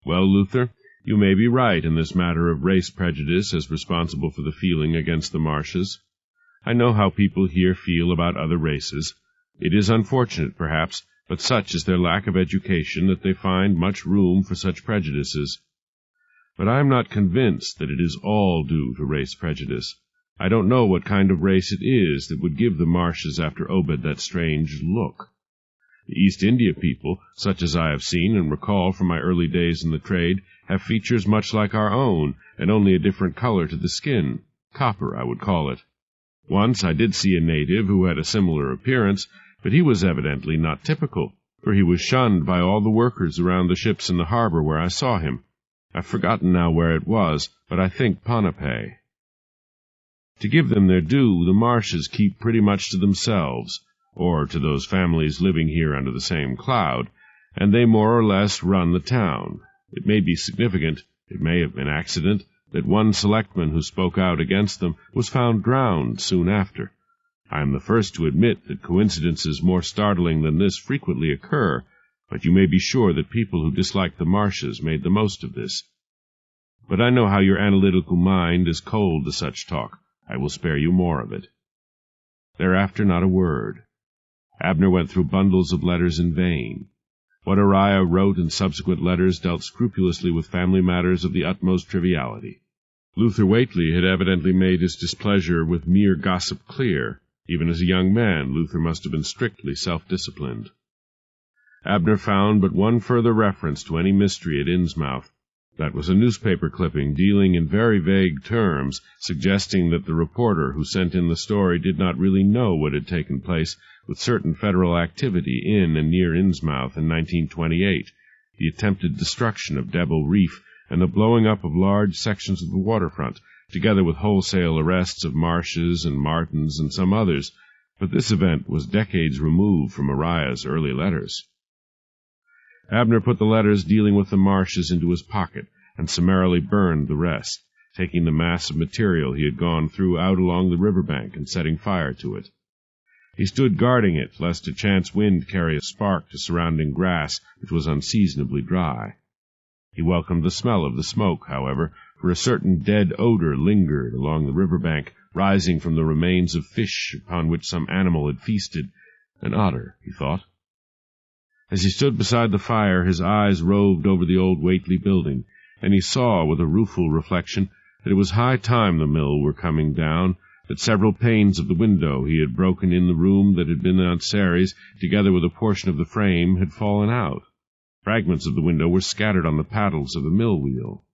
Well, Luther, you may be right in this matter of race prejudice as responsible for the feeling against the Marshes. I know how people here feel about other races. It is unfortunate, perhaps, but such is their lack of education that they find much room for such prejudices. But I am not convinced that it is all due to race prejudice. I don't know what kind of race it is that would give the Marshes after Obed that strange look. The East India people, such as I have seen and recall from my early days in the trade, have features much like our own, and only a different color to the skin. Copper, I would call it. Once I did see a native who had a similar appearance, but he was evidently not typical, for he was shunned by all the workers around the ships in the harbor where I saw him. I've forgotten now where it was, but I think Ponape. To give them their due, the Marshes keep pretty much to themselves, or to those families living here under the same cloud, and they more or less run the town. It may be significant, it may have been accident, that one selectman who spoke out against them was found drowned soon after. I am the first to admit that coincidences more startling than this frequently occur, but you may be sure that people who disliked the Marshes made the most of this. But I know how your analytical mind is cold to such talk. I will spare you more of it. Thereafter not a word. Abner went through bundles of letters in vain. What Uriah wrote in subsequent letters dealt scrupulously with family matters of the utmost triviality. Luther Whately had evidently made his displeasure with mere gossip clear. Even as a young man, Luther must have been strictly self-disciplined. Abner found but one further reference to any mystery at Innsmouth. That was a newspaper clipping dealing in very vague terms, suggesting that the reporter who sent in the story did not really know what had taken place with certain federal activity in and near Innsmouth in 1928, the attempted destruction of Devil Reef and the blowing up of large sections of the waterfront, together with wholesale arrests of Marshes and Martins and some others, but this event was decades removed from Uriah's early letters. Abner put the letters dealing with the Marshes into his pocket and summarily burned the rest, taking the mass of material he had gone through out along the river bank and setting fire to it. He stood guarding it, lest a chance wind carry a spark to surrounding grass which was unseasonably dry. He welcomed the smell of the smoke, however, for a certain dead odor lingered along the river bank, rising from the remains of fish upon which some animal had feasted, An otter, he thought. As he stood beside the fire, his eyes roved over the old Whately building, and he saw, with a rueful reflection, that it was high time the mill were coming down, that several panes of the window he had broken in the room that had been Aunt Sary's, together with a portion of the frame, had fallen out. Fragments of the window were scattered on the paddles of the mill wheel.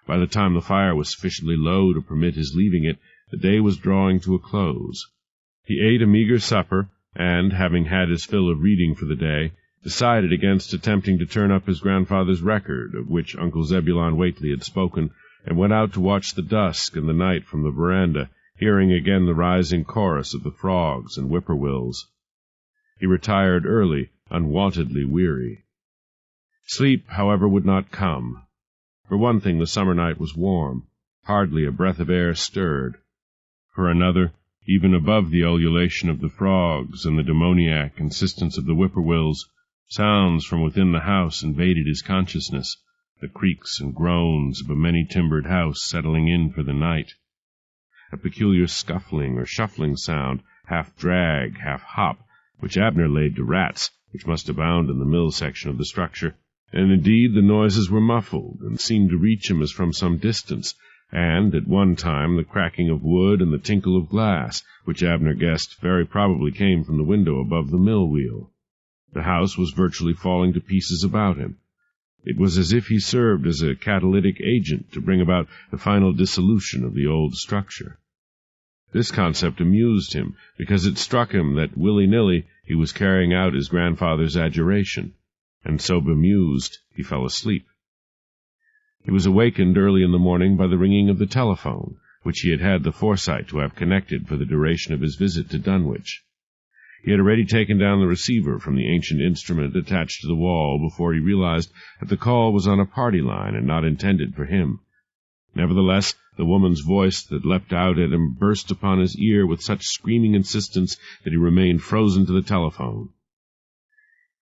By the time the fire was sufficiently low to permit his leaving it, the day was drawing to a close. He ate a meagre supper, and, having had his fill of reading for the day, decided against attempting to turn up his grandfather's record, of which Uncle Zebulon Whately had spoken, and went out to watch the dusk and the night from the veranda, hearing again the rising chorus of the frogs and whippoorwills. He retired early, unwontedly weary. Sleep, however, would not come. For one thing, the summer night was warm. Hardly a breath of air stirred. For another, even above the ululation of the frogs and the demoniac insistence of the whippoorwills, sounds from within the house invaded his consciousness, the creaks and groans of a many-timbered house settling in for the night. A peculiar scuffling or shuffling sound, half drag, half hop, which Abner laid to rats, which must abound in the mill section of the structure, and indeed the noises were muffled, and seemed to reach him as from some distance, and, at one time, the cracking of wood and the tinkle of glass, which Abner guessed very probably came from the window above the mill wheel. The house was virtually falling to pieces about him. It was as if he served as a catalytic agent to bring about the final dissolution of the old structure. This concept amused him, because it struck him that, willy-nilly, he was carrying out his grandfather's adjuration, and so bemused he fell asleep. He was awakened early in the morning by the ringing of the telephone, which he had had the foresight to have connected for the duration of his visit to Dunwich. He had already taken down the receiver from the ancient instrument attached to the wall before he realized that the call was on a party line and not intended for him. Nevertheless, the woman's voice that leapt out at him burst upon his ear with such screaming insistence that he remained frozen to the telephone.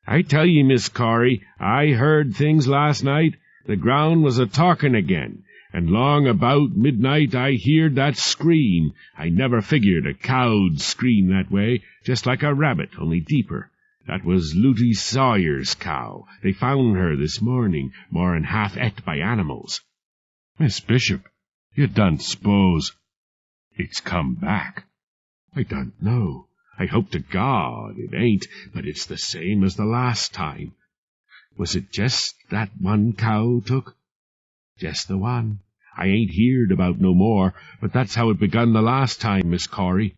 "I tell ye, Miss Corry, I heard things last night. The ground was a-talkin' again, and long about midnight I heerd that scream. I never figured a cow'd scream that way, just like a rabbit, only deeper. That was Looty Sawyer's cow. They found her this morning, more'n half et by animals." "Miss Bishop, you don't s'pose—" "It's come back." "I don't know. I hope to God it ain't, but it's the same as the last time." "Was it jest that one cow took?" "Jest the one. I ain't heerd about no more, but that's how it begun the last time, Miss Corry."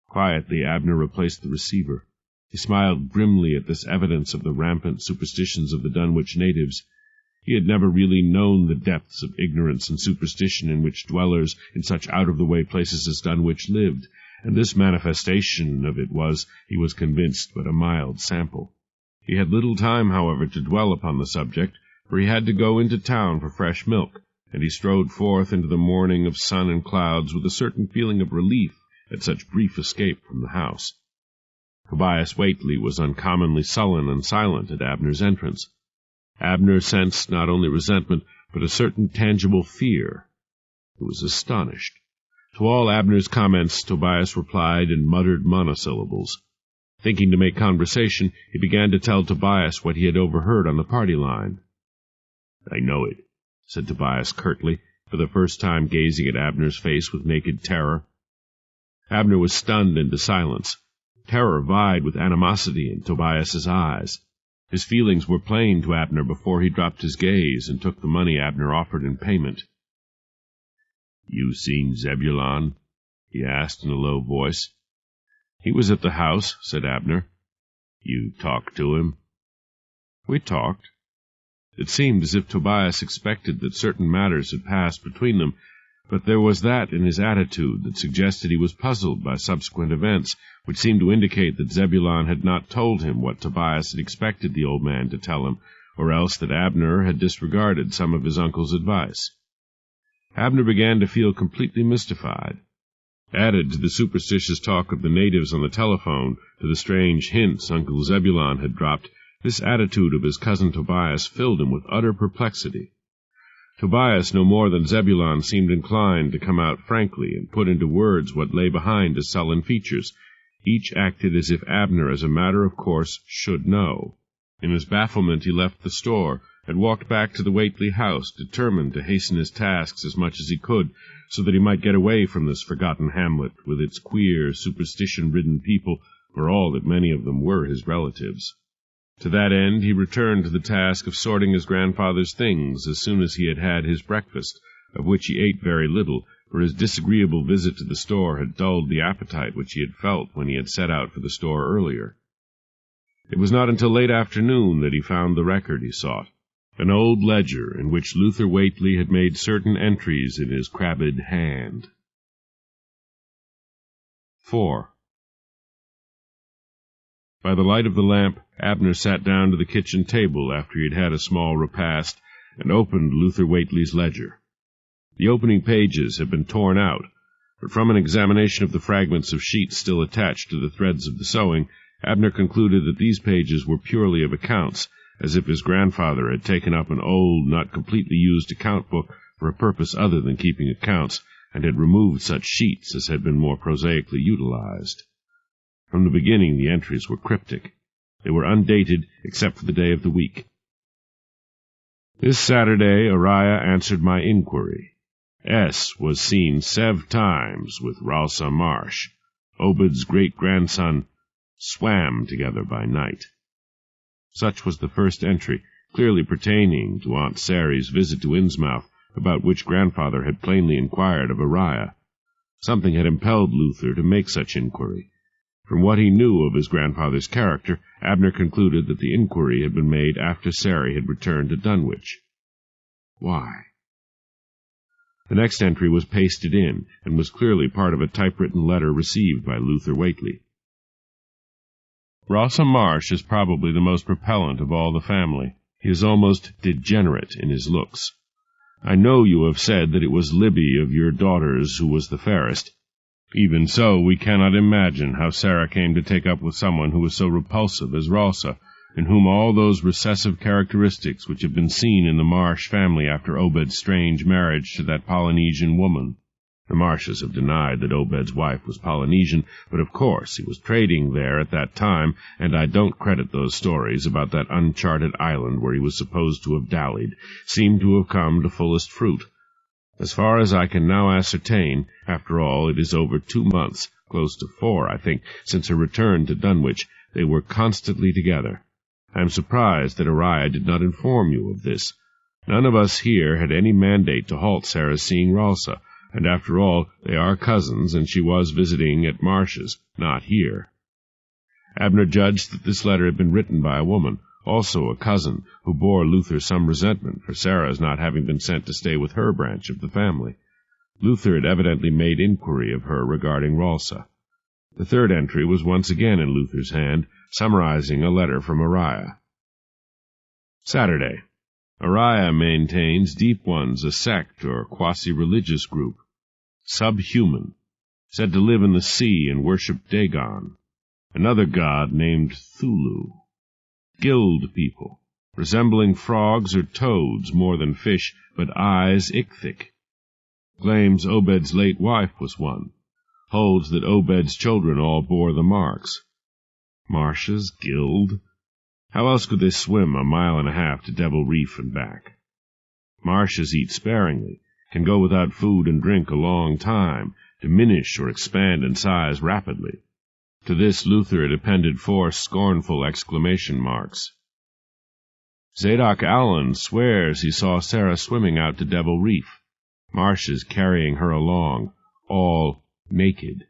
Quietly Abner replaced the receiver. He smiled grimly at this evidence of the rampant superstitions of the Dunwich natives. He had never really known the depths of ignorance and superstition in which dwellers in such out-of-the-way places as Dunwich lived, and this manifestation of it was, he was convinced, but a mild sample. He had little time, however, to dwell upon the subject, for he had to go into town for fresh milk, and he strode forth into the morning of sun and clouds with a certain feeling of relief at such brief escape from the house. Tobias Whately was uncommonly sullen and silent at Abner's entrance. Abner sensed not only resentment, but a certain tangible fear. He was astonished. To all Abner's comments Tobias replied in muttered monosyllables. Thinking to make conversation, he began to tell Tobias what he had overheard on the party line. "I know it," said Tobias curtly, for the first time gazing at Abner's face with naked terror. Abner was stunned into silence. Terror vied with animosity in Tobias's eyes. His feelings were plain to Abner before he dropped his gaze and took the money Abner offered in payment. "You seen Zebulon?" he asked in a low voice. "He was at the house," said Abner. "You talked to him?" "We talked." It seemed as if Tobias expected that certain matters had passed between them, but there was that in his attitude that suggested he was puzzled by subsequent events, which seemed to indicate that Zebulon had not told him what Tobias had expected the old man to tell him, or else that Abner had disregarded some of his uncle's advice. Abner began to feel completely mystified. Added to the superstitious talk of the natives on the telephone, to the strange hints Uncle Zebulon had dropped, this attitude of his cousin Tobias filled him with utter perplexity. Tobias, no more than Zebulon, seemed inclined to come out frankly and put into words what lay behind his sullen features. Each acted as if Abner, as a matter of course, should know. In his bafflement he left the store, and walked back to the Whately house, determined to hasten his tasks as much as he could, so that he might get away from this forgotten hamlet, with its queer, superstition-ridden people, for all that many of them were his relatives. To that end he returned to the task of sorting his grandfather's things as soon as he had had his breakfast, of which he ate very little, for his disagreeable visit to the store had dulled the appetite which he had felt when he had set out for the store earlier. It was not until late afternoon that he found the record he sought, an old ledger in which Luther Whately had made certain entries in his crabbed hand. 4. By the light of the lamp, Abner sat down to the kitchen table after he had had a small repast, and opened Luther Whately's ledger. The opening pages had been torn out, but from an examination of the fragments of sheets still attached to the threads of the sewing, Abner concluded that these pages were purely of accounts, as if his grandfather had taken up an old, not completely used account book for a purpose other than keeping accounts, and had removed such sheets as had been more prosaically utilized. From the beginning the entries were cryptic. They were undated except for the day of the week. This Saturday Uriah answered my inquiry. S. was seen 7 times with Ralsa Marsh. Obed's great-grandson swam together by night. Such was the first entry, clearly pertaining to Aunt Sary's visit to Innsmouth, about which grandfather had plainly inquired of Uriah. Something had impelled Luther to make such inquiry. From what he knew of his grandfather's character, Abner concluded that the inquiry had been made after Sary had returned to Dunwich. Why? The next entry was pasted in, and was clearly part of a typewritten letter received by Luther Whately. Ralsa Marsh is probably the most repellent of all the family. He is almost degenerate in his looks. I know you have said that it was Libby of your daughters who was the fairest. Even so, we cannot imagine how Sarah came to take up with someone who was so repulsive as Ralsa, in whom all those recessive characteristics which have been seen in the Marsh family after Obed's strange marriage to that Polynesian woman. The Marshes have denied that Obed's wife was Polynesian, but of course he was trading there at that time, and I don't credit those stories about that uncharted island where he was supposed to have dallied, seem to have come to fullest fruit. As far as I can now ascertain, after all, it is over 2 months, close to 4, I think, since her return to Dunwich. They were constantly together. I am surprised that Uriah did not inform you of this. None of us here had any mandate to halt Sarah's seeing Ralsa, and after all, they are cousins, and she was visiting at Marsh's, not here. Abner judged that this letter had been written by a woman, also a cousin, who bore Luther some resentment for Sarah's not having been sent to stay with her branch of the family. Luther had evidently made inquiry of her regarding Ralsa. The third entry was once again in Luther's hand, summarizing a letter from Uriah. Saturday. Uriah maintains Deep Ones, a sect or quasi-religious group. Subhuman, said to live in the sea and worship Dagon, another god named Thulu. Guild people, resembling frogs or toads more than fish, but eyes ichthyc. Claims Obed's late wife was one. Holds that Obed's children all bore the marks. Marsh's guild? How else could they swim 1.5 miles to Devil Reef and back? Marshes eat sparingly, can go without food and drink a long time, diminish or expand in size rapidly. To this Luther had appended 4 scornful exclamation marks. Zadok Allen swears he saw Sarah swimming out to Devil Reef, Marshes carrying her along, all naked.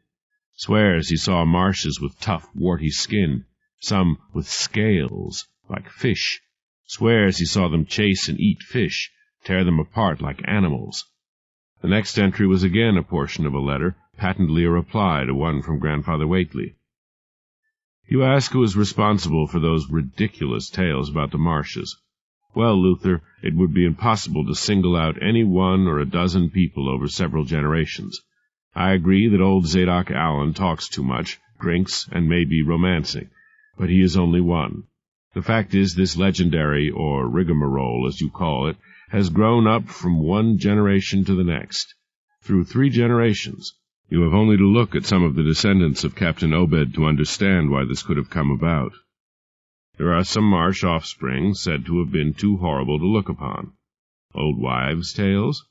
Swears he saw Marshes with tough, warty skin, some with scales, like fish. Swears he saw them chase and eat fish, tear them apart like animals. The next entry was again a portion of a letter, patently a reply to one from Grandfather Whately. You ask who is responsible for those ridiculous tales about the Marshes. Well, Luther, it would be impossible to single out any 1 or a dozen people over several generations. I agree that old Zadok Allen talks too much, drinks, and may be romancing, but he is only one. The fact is, this legendary, or rigmarole, as you call it, has grown up from one generation to the next. Through 3 generations, You have only to look at some of the descendants of Captain Obed to understand why this could have come about. There are some Marsh offspring said to have been too horrible to look upon. Old wives' tales?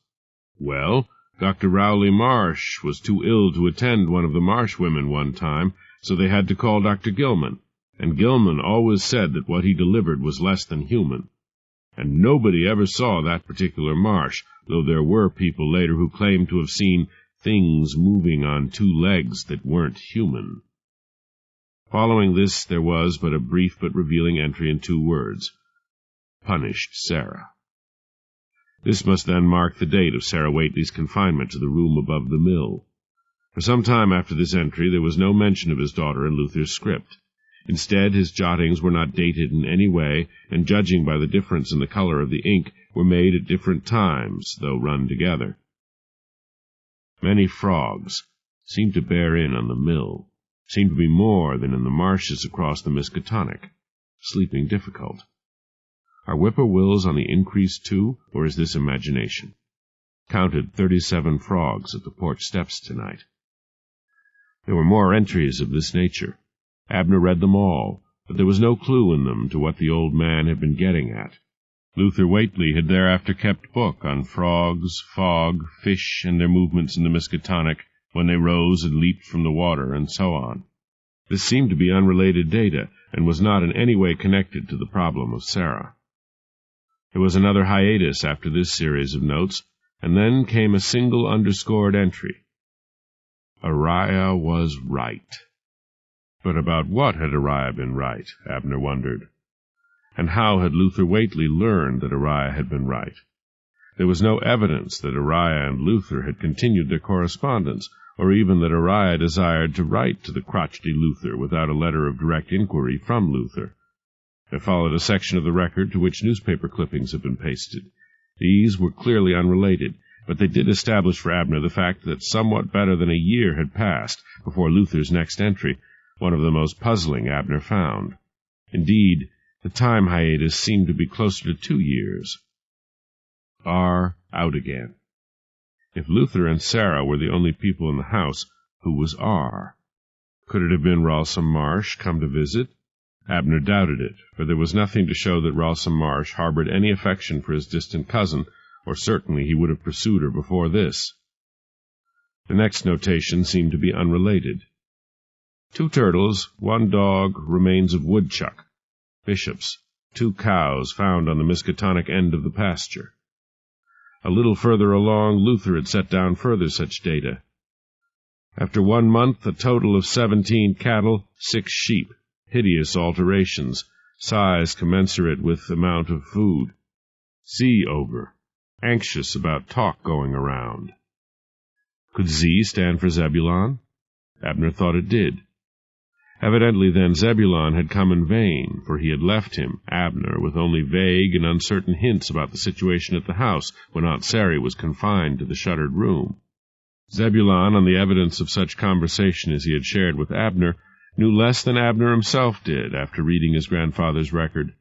Well, Dr. Rowley Marsh was too ill to attend one of the Marsh women one time, so they had to call Dr. Gilman, and Gilman always said that what he delivered was less than human. And nobody ever saw that particular Marsh, though there were people later who claimed to have seen things moving on two legs that weren't human. Following this, there was but a brief but revealing entry in 2 words: punished Sarah. This must then mark the date of Sarah Whately's confinement to the room above the mill. For some time after this entry there was no mention of his daughter in Luther's script. Instead, his jottings were not dated in any way, and judging by the difference in the color of the ink, were made at different times, though run together. Many frogs seemed to bear in on the mill, seemed to be more than in the marshes across the Miskatonic. Sleeping difficult. Are whippoorwills on the increase too, or is this imagination? Counted 37 frogs at the porch steps tonight. There were more entries of this nature. Abner read them all, but there was no clue in them to what the old man had been getting at. Luther Whately had thereafter kept book on frogs, fog, fish, and their movements in the Miskatonic, when they rose and leaped from the water, and so on. This seemed to be unrelated data, and was not in any way connected to the problem of Sarah. There was another hiatus after this series of notes, and then came a single underscored entry. Uriah was right. But about what had Uriah been right, Abner wondered. And how had Luther Whately learned that Uriah had been right? There was no evidence that Uriah and Luther had continued their correspondence, or even that Uriah desired to write to the crotchety Luther without a letter of direct inquiry from Luther. There followed a section of the record to which newspaper clippings had been pasted. These were clearly unrelated, but they did establish for Abner the fact that somewhat better than a year had passed before Luther's next entry, one of the most puzzling Abner found. Indeed, the time hiatus seemed to be closer to 2 years. R. out again. If Luther and Sarah were the only people in the house, who was R? Could it have been Ralston Marsh come to visit? Abner doubted it, for there was nothing to show that Ralston Marsh harbored any affection for his distant cousin, or certainly he would have pursued her before this. The next notation seemed to be unrelated. 2 turtles, 1 dog, remains of woodchuck, bishops, 2 cows found on the Miskatonic end of the pasture. A little further along, Luther had set down further such data. After 1 month, a total of 17 cattle, 6 sheep, hideous alterations, size commensurate with amount of food. Z over, anxious about talk going around. Could Z stand for Zebulon? Abner thought it did. Evidently, then, Zebulon had come in vain, for he had left him, Abner, with only vague and uncertain hints about the situation at the house when Aunt Sarah was confined to the shuttered room. Zebulon, on the evidence of such conversation as he had shared with Abner, knew less than Abner himself did after reading his grandfather's record.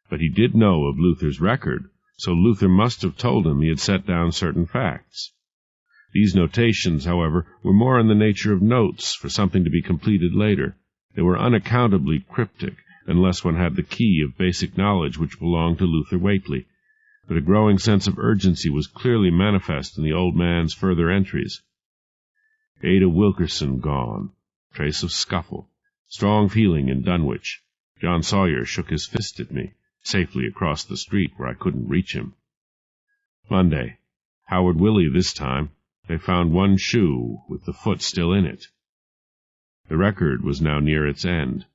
But he did know of Luther's record, so Luther must have told him he had set down certain facts. These notations, however, were more in the nature of notes for something to be completed later. They were unaccountably cryptic, unless one had the key of basic knowledge which belonged to Luther Whately, but a growing sense of urgency was clearly manifest in the old man's further entries. Ada Wilkerson gone, trace of scuffle, strong feeling in Dunwich. John Sawyer shook his fist at me, safely across the street where I couldn't reach him. Monday, Howard Willie this time. They found 1 shoe with the foot still in it. The record was now near its end.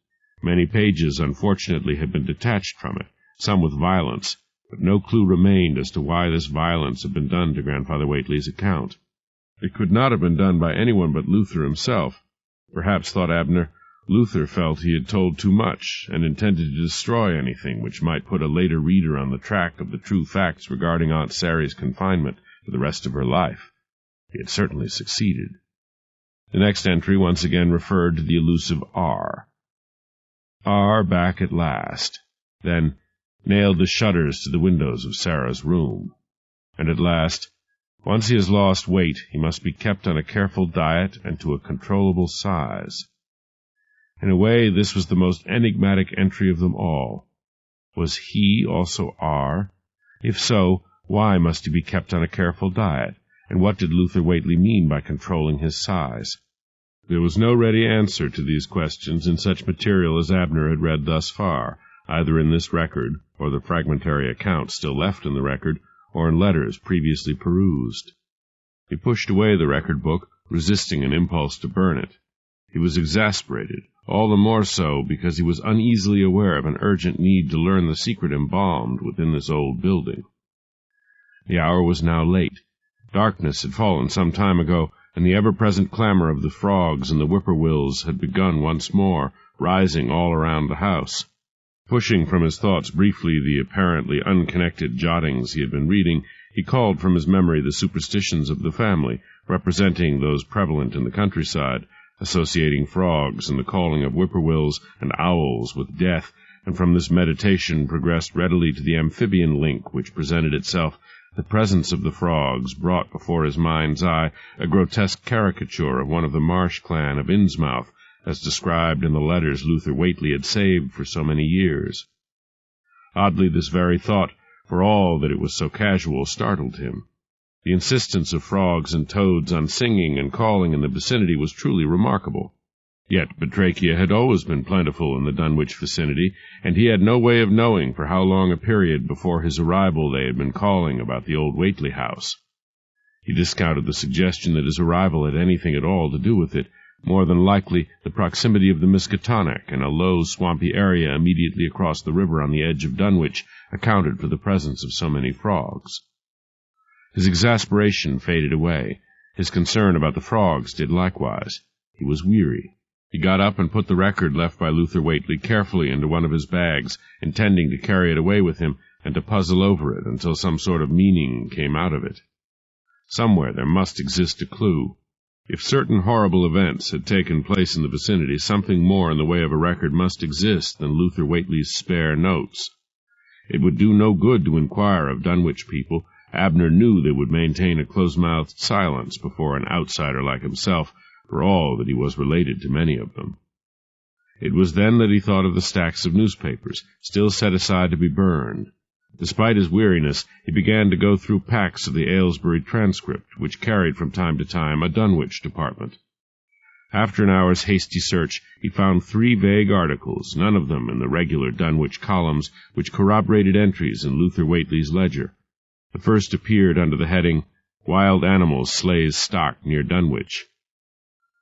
Many pages, unfortunately, had been detached from it, some with violence, but no clue remained as to why this violence had been done to Grandfather Whately's account. It could not have been done by anyone but Luther himself. Perhaps, thought Abner, Luther felt he had told too much, and intended to destroy anything which might put a later reader on the track of the true facts regarding Aunt Sarah's confinement for the rest of her life. He had certainly succeeded. The next entry once again referred to the elusive R. R back at last, then nailed the shutters to the windows of Sarah's room, and at last Once he has lost weight, he must be kept on a careful diet and to a controllable size. In a way, this was the most enigmatic entry of them all. Was he also R? If so, why must he be kept on a careful diet, and what did Luther Whately mean by controlling his size? There was no ready answer to these questions in such material as Abner had read thus far, either in this record, or the fragmentary account still left in the record, or in letters previously perused. He pushed away the record book, resisting an impulse to burn it. He was exasperated, all the more so because he was uneasily aware of an urgent need to learn the secret embalmed within this old building. The hour was now late. Darkness had fallen some time ago, and the ever-present clamor of the frogs and the whippoorwills had begun once more, rising all around the house. Pushing from his thoughts briefly the apparently unconnected jottings he had been reading, he called from his memory the superstitions of the family, representing those prevalent in the countryside, associating frogs and the calling of whippoorwills and owls with death, and from this meditation progressed readily to the amphibian link which presented itself. The presence of the frogs brought before his mind's eye a grotesque caricature of one of the Marsh clan of Innsmouth, as described in the letters Luther Whately had saved for so many years. Oddly, this very thought, for all that it was so casual, startled him. The insistence of frogs and toads on singing and calling in the vicinity was truly remarkable. Yet batrachia had always been plentiful in the Dunwich vicinity, and he had no way of knowing for how long a period before his arrival they had been calling about the old Whately house. He discounted the suggestion that his arrival had anything at all to do with it. More than likely, the proximity of the Miskatonic and a low, swampy area immediately across the river on the edge of Dunwich accounted for the presence of so many frogs. His exasperation faded away. His concern about the frogs did likewise. He was weary. He got up and put the record left by Luther Whately carefully into one of his bags, intending to carry it away with him and to puzzle over it until some sort of meaning came out of it. Somewhere there must exist a clue. If certain horrible events had taken place in the vicinity, something more in the way of a record must exist than Luther Whately's spare notes. It would do no good to inquire of Dunwich people. Abner knew they would maintain a close-mouthed silence before an outsider like himself, for all that he was related to many of them. It was then that he thought of the stacks of newspapers, still set aside to be burned. Despite his weariness, he began to go through packs of the Aylesbury Transcript, which carried from time to time a Dunwich department. After an hour's hasty search, he found 3 vague articles, none of them in the regular Dunwich columns, which corroborated entries in Luther Whately's ledger. The first appeared under the heading, "Wild Animals Slays Stock Near Dunwich."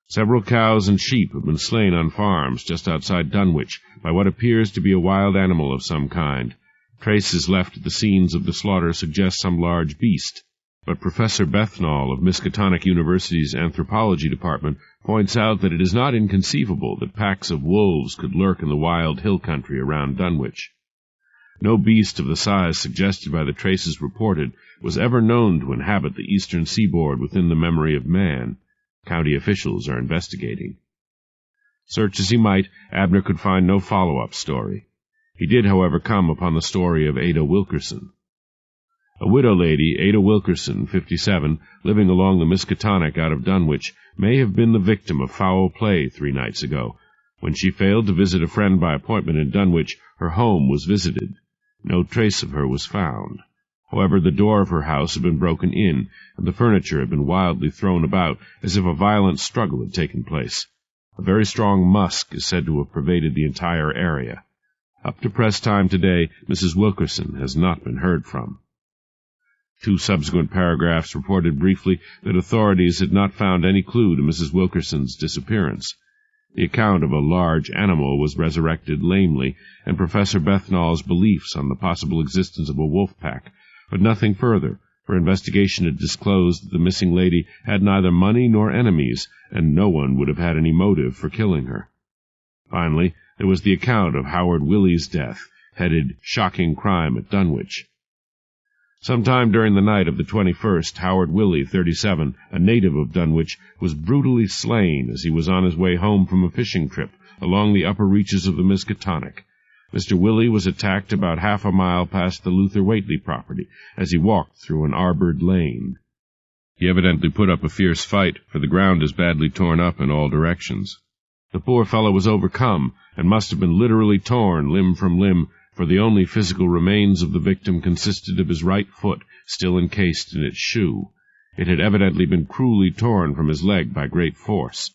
Several cows and sheep have been slain on farms just outside Dunwich by what appears to be a wild animal of some kind. Traces left at the scenes of the slaughter suggest some large beast, but Professor Bethnal of Miskatonic University's Anthropology Department points out that it is not inconceivable that packs of wolves could lurk in the wild hill country around Dunwich. No beast of the size suggested by the traces reported was ever known to inhabit the eastern seaboard within the memory of man. County officials are investigating. Search as he might, Abner could find no follow-up story. He did, however, come upon the story of Ada Wilkerson. A widow lady, Ada Wilkerson, 57, living along the Miskatonic out of Dunwich, may have been the victim of foul play 3 nights ago. When she failed to visit a friend by appointment in Dunwich, her home was visited. No trace of her was found. However, the door of her house had been broken in, and the furniture had been wildly thrown about, as if a violent struggle had taken place. A very strong musk is said to have pervaded the entire area. Up to press time today, Mrs. Wilkerson has not been heard from. 2 subsequent paragraphs reported briefly that authorities had not found any clue to Mrs. Wilkerson's disappearance. The account of a large animal was resurrected lamely, and Professor Bethnal's beliefs on the possible existence of a wolf pack, but nothing further, for investigation had disclosed that the missing lady had neither money nor enemies, and no one would have had any motive for killing her. Finally, there was the account of Howard Willie's death, headed "Shocking Crime at Dunwich." Sometime during the night of the 21st, Howard Willie, 37, a native of Dunwich, was brutally slain as he was on his way home from a fishing trip along the upper reaches of the Miskatonic. Mr. Willie was attacked about half a mile past the Luther Whately property as he walked through an arbored lane. He evidently put up a fierce fight, for the ground is badly torn up in all directions. The poor fellow was overcome, and must have been literally torn limb from limb, for the only physical remains of the victim consisted of his right foot, still encased in its shoe. It had evidently been cruelly torn from his leg by great force.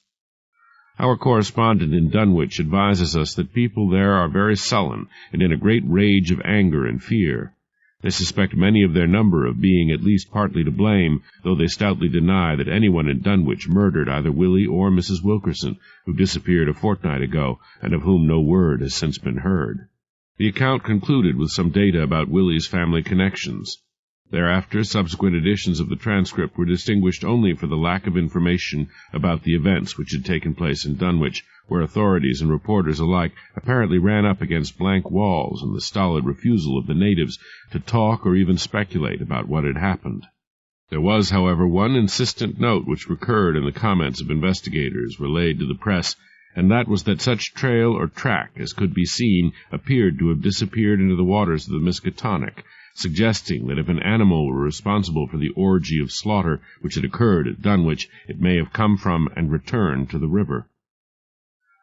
Our correspondent in Dunwich advises us that people there are very sullen and in a great rage of anger and fear. They suspect many of their number of being at least partly to blame, though they stoutly deny that anyone in Dunwich murdered either Willie or Mrs. Wilkerson, who disappeared a fortnight ago, and of whom no word has since been heard. The account concluded with some data about Willie's family connections. Thereafter, subsequent editions of the transcript were distinguished only for the lack of information about the events which had taken place in Dunwich, where authorities and reporters alike apparently ran up against blank walls and the stolid refusal of the natives to talk or even speculate about what had happened. There was, however, one insistent note which recurred in the comments of investigators relayed to the press, and that was that such trail or track as could be seen appeared to have disappeared into the waters of the Miskatonic, suggesting that if an animal were responsible for the orgy of slaughter which had occurred at Dunwich, it may have come from and returned to the river.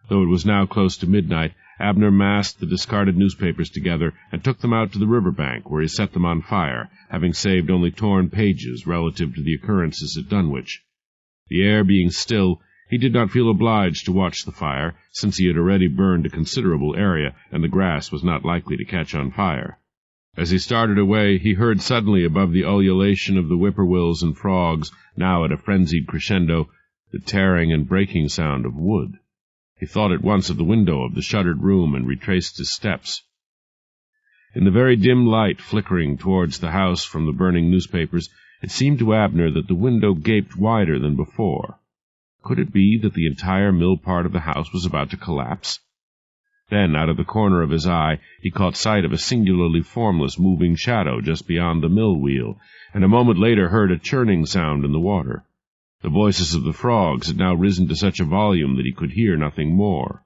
Though it was now close to midnight, Abner massed the discarded newspapers together and took them out to the river bank, where he set them on fire, having saved only torn pages relative to the occurrences at Dunwich. The air being still, he did not feel obliged to watch the fire, since he had already burned a considerable area, and the grass was not likely to catch on fire. As he started away, he heard suddenly above the ululation of the whippoorwills and frogs, now at a frenzied crescendo, the tearing and breaking sound of wood. He thought at once of the window of the shuttered room and retraced his steps. In the very dim light flickering towards the house from the burning newspapers, it seemed to Abner that the window gaped wider than before. Could it be that the entire mill part of the house was about to collapse? Then, out of the corner of his eye, he caught sight of a singularly formless moving shadow just beyond the mill wheel, and a moment later heard a churning sound in the water. The voices of the frogs had now risen to such a volume that he could hear nothing more.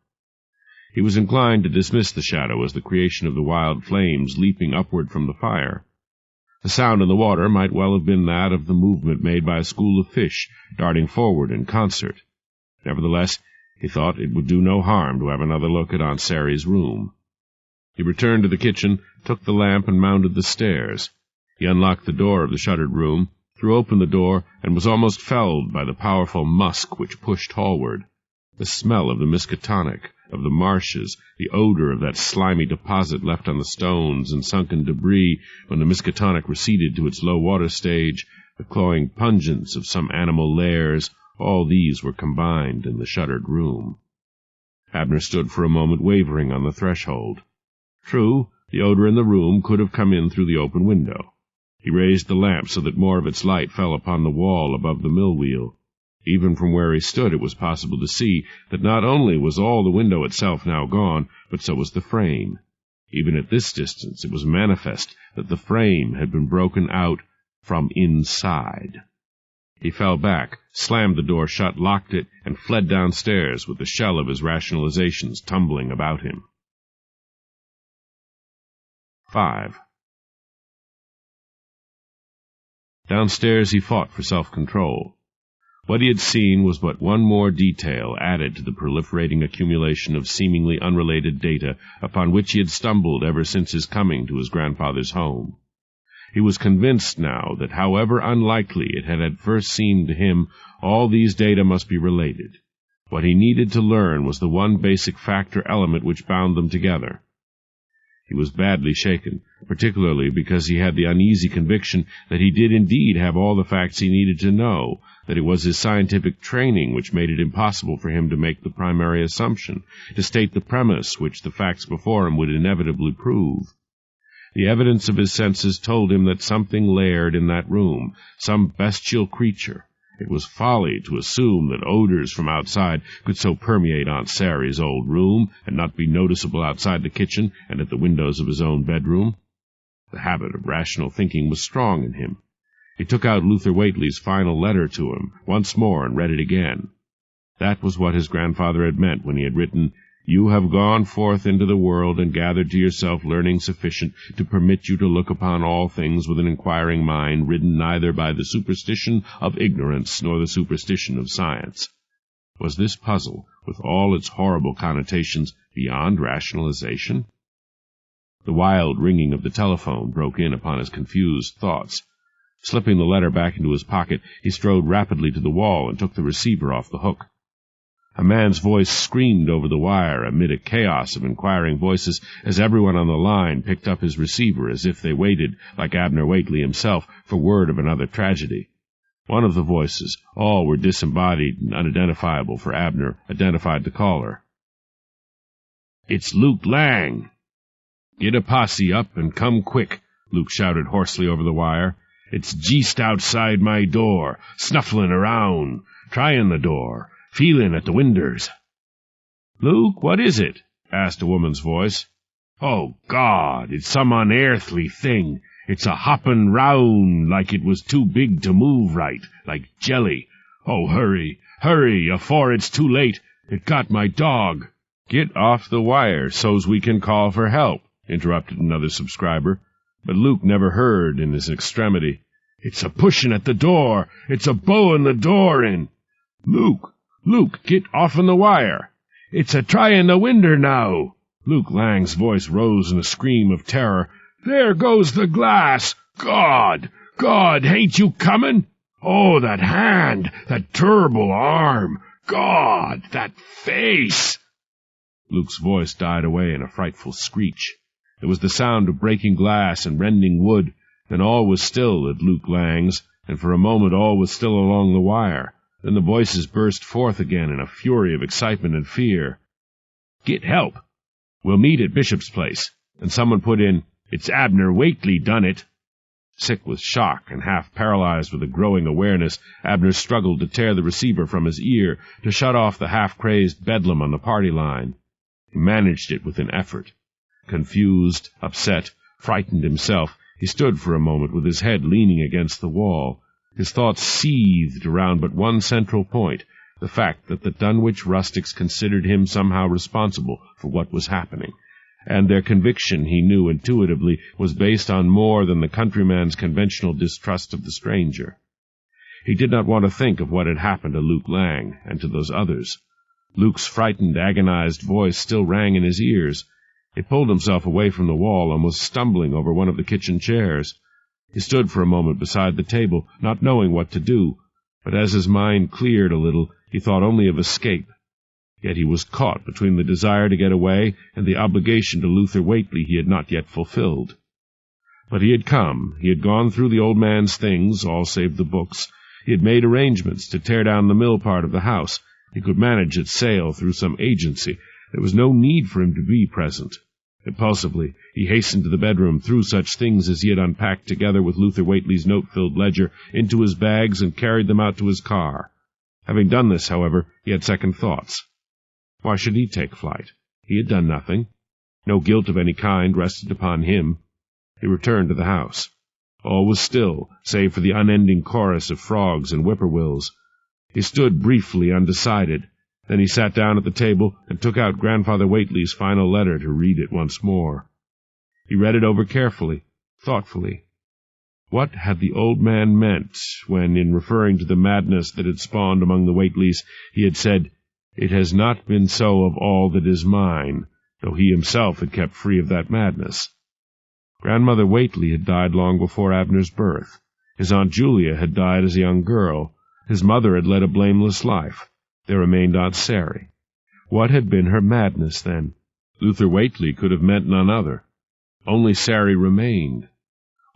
He was inclined to dismiss the shadow as the creation of the wild flames leaping upward from the fire. The sound in the water might well have been that of the movement made by a school of fish darting forward in concert. Nevertheless, he thought it would do no harm to have another look at Aunt Sarah's room. He returned to the kitchen, took the lamp, and mounted the stairs. He unlocked the door of the shuttered room, threw open the door, and was almost felled by the powerful musk which pushed hallward. The smell of the Miskatonic, of the marshes, the odor of that slimy deposit left on the stones and sunken debris when the Miskatonic receded to its low water stage, the cloying pungence of some animal lairs, all these were combined in the shuttered room. Abner stood for a moment wavering on the threshold. True, the odor in the room could have come in through the open window. He raised the lamp so that more of its light fell upon the wall above the mill wheel. Even from where he stood it was possible to see that not only was all the window itself now gone, but so was the frame. Even at this distance it was manifest that the frame had been broken out from inside. He fell back, slammed the door shut, locked it, and fled downstairs with the shell of his rationalizations tumbling about him. 5. Downstairs he fought for self-control. What he had seen was but one more detail added to the proliferating accumulation of seemingly unrelated data upon which he had stumbled ever since his coming to his grandfather's home. He was convinced now that, however unlikely it had at first seemed to him, all these data must be related. What he needed to learn was the one basic factor element which bound them together. He was badly shaken, particularly because he had the uneasy conviction that he did indeed have all the facts he needed to know, that it was his scientific training which made it impossible for him to make the primary assumption, to state the premise which the facts before him would inevitably prove. The evidence of his senses told him that something laired in that room, some bestial creature. It was folly to assume that odors from outside could so permeate Aunt Sarah's old room and not be noticeable outside the kitchen and at the windows of his own bedroom. The habit of rational thinking was strong in him. He took out Luther Whately's final letter to him once more and read it again. That was what his grandfather had meant when he had written, You have gone forth into the world and gathered to yourself learning sufficient to permit you to look upon all things with an inquiring mind, ridden neither by the superstition of ignorance nor the superstition of science. Was this puzzle, with all its horrible connotations, beyond rationalization? The wild ringing of the telephone broke in upon his confused thoughts. Slipping the letter back into his pocket, he strode rapidly to the wall and took the receiver off the hook. A man's voice screamed over the wire amid a chaos of inquiring voices as everyone on the line picked up his receiver as if they waited, like Abner Whately himself, for word of another tragedy. One of the voices, all were disembodied and unidentifiable, for Abner identified the caller. "It's Luke Lang!" "Get a posse up and come quick," Luke shouted hoarsely over the wire. "It's jeest outside my door, snufflin' around, tryin' the door, feelin' at the winders." "Luke, what is it?" asked a woman's voice. "Oh, God, it's some unearthly thing. It's a hoppin' round like it was too big to move right, like jelly. Oh, hurry, hurry, afore it's too late. It got my dog." "Get off the wire so's we can call for help," interrupted another subscriber. But Luke never heard in his extremity. "It's a pushin' at the door. It's a bowin' the door in. Luke, get off'n the wire. It's a tryin' the winder now." Luke Lang's voice rose in a scream of terror. "There goes the glass! God, ain't you comin'? Oh, that hand, that turrible arm! God, that face!" Luke's voice died away in a frightful screech. There was the sound of breaking glass and rending wood. Then all was still at Luke Lang's, and for a moment all was still along the wire. Then the voices burst forth again in a fury of excitement and fear. "Get help! We'll meet at Bishop's place." And someone put in, "It's Abner Whately done it." Sick with shock and half paralyzed with a growing awareness, Abner struggled to tear the receiver from his ear, to shut off the half-crazed bedlam on the party line. He managed it with an effort. Confused, upset, frightened himself, he stood for a moment with his head leaning against the wall. His thoughts seethed around but one central point, the fact that the Dunwich rustics considered him somehow responsible for what was happening, and their conviction, he knew intuitively, was based on more than the countryman's conventional distrust of the stranger. He did not want to think of what had happened to Luke Lang and to those others. Luke's frightened, agonized voice still rang in his ears. He pulled himself away from the wall and was stumbling over one of the kitchen chairs. He stood for a moment beside the table, not knowing what to do, but as his mind cleared a little, he thought only of escape. Yet he was caught between the desire to get away and the obligation to Luther Whately he had not yet fulfilled. But he had come. He had gone through the old man's things, all save the books. He had made arrangements to tear down the mill part of the house. He could manage its sale through some agency. There was no need for him to be present. Impulsively, he hastened to the bedroom, threw such things as he had unpacked together with Luther Whately's note-filled ledger into his bags and carried them out to his car. Having done this, however, he had second thoughts. Why should he take flight? He had done nothing. No guilt of any kind rested upon him. He returned to the house. All was still, save for the unending chorus of frogs and whippoorwills. He stood briefly undecided. Then he sat down at the table and took out Grandfather Whately's final letter to read it once more. He read it over carefully, thoughtfully. What had the old man meant when, in referring to the madness that had spawned among the Whateleys, he had said, "It has not been so of all that is mine," though he himself had kept free of that madness? Grandmother Whately had died long before Abner's birth. His Aunt Julia had died as a young girl. His mother had led a blameless life. There remained Aunt Sarah. What had been her madness, then? Luther Whately could have meant none other. Only Sarah remained.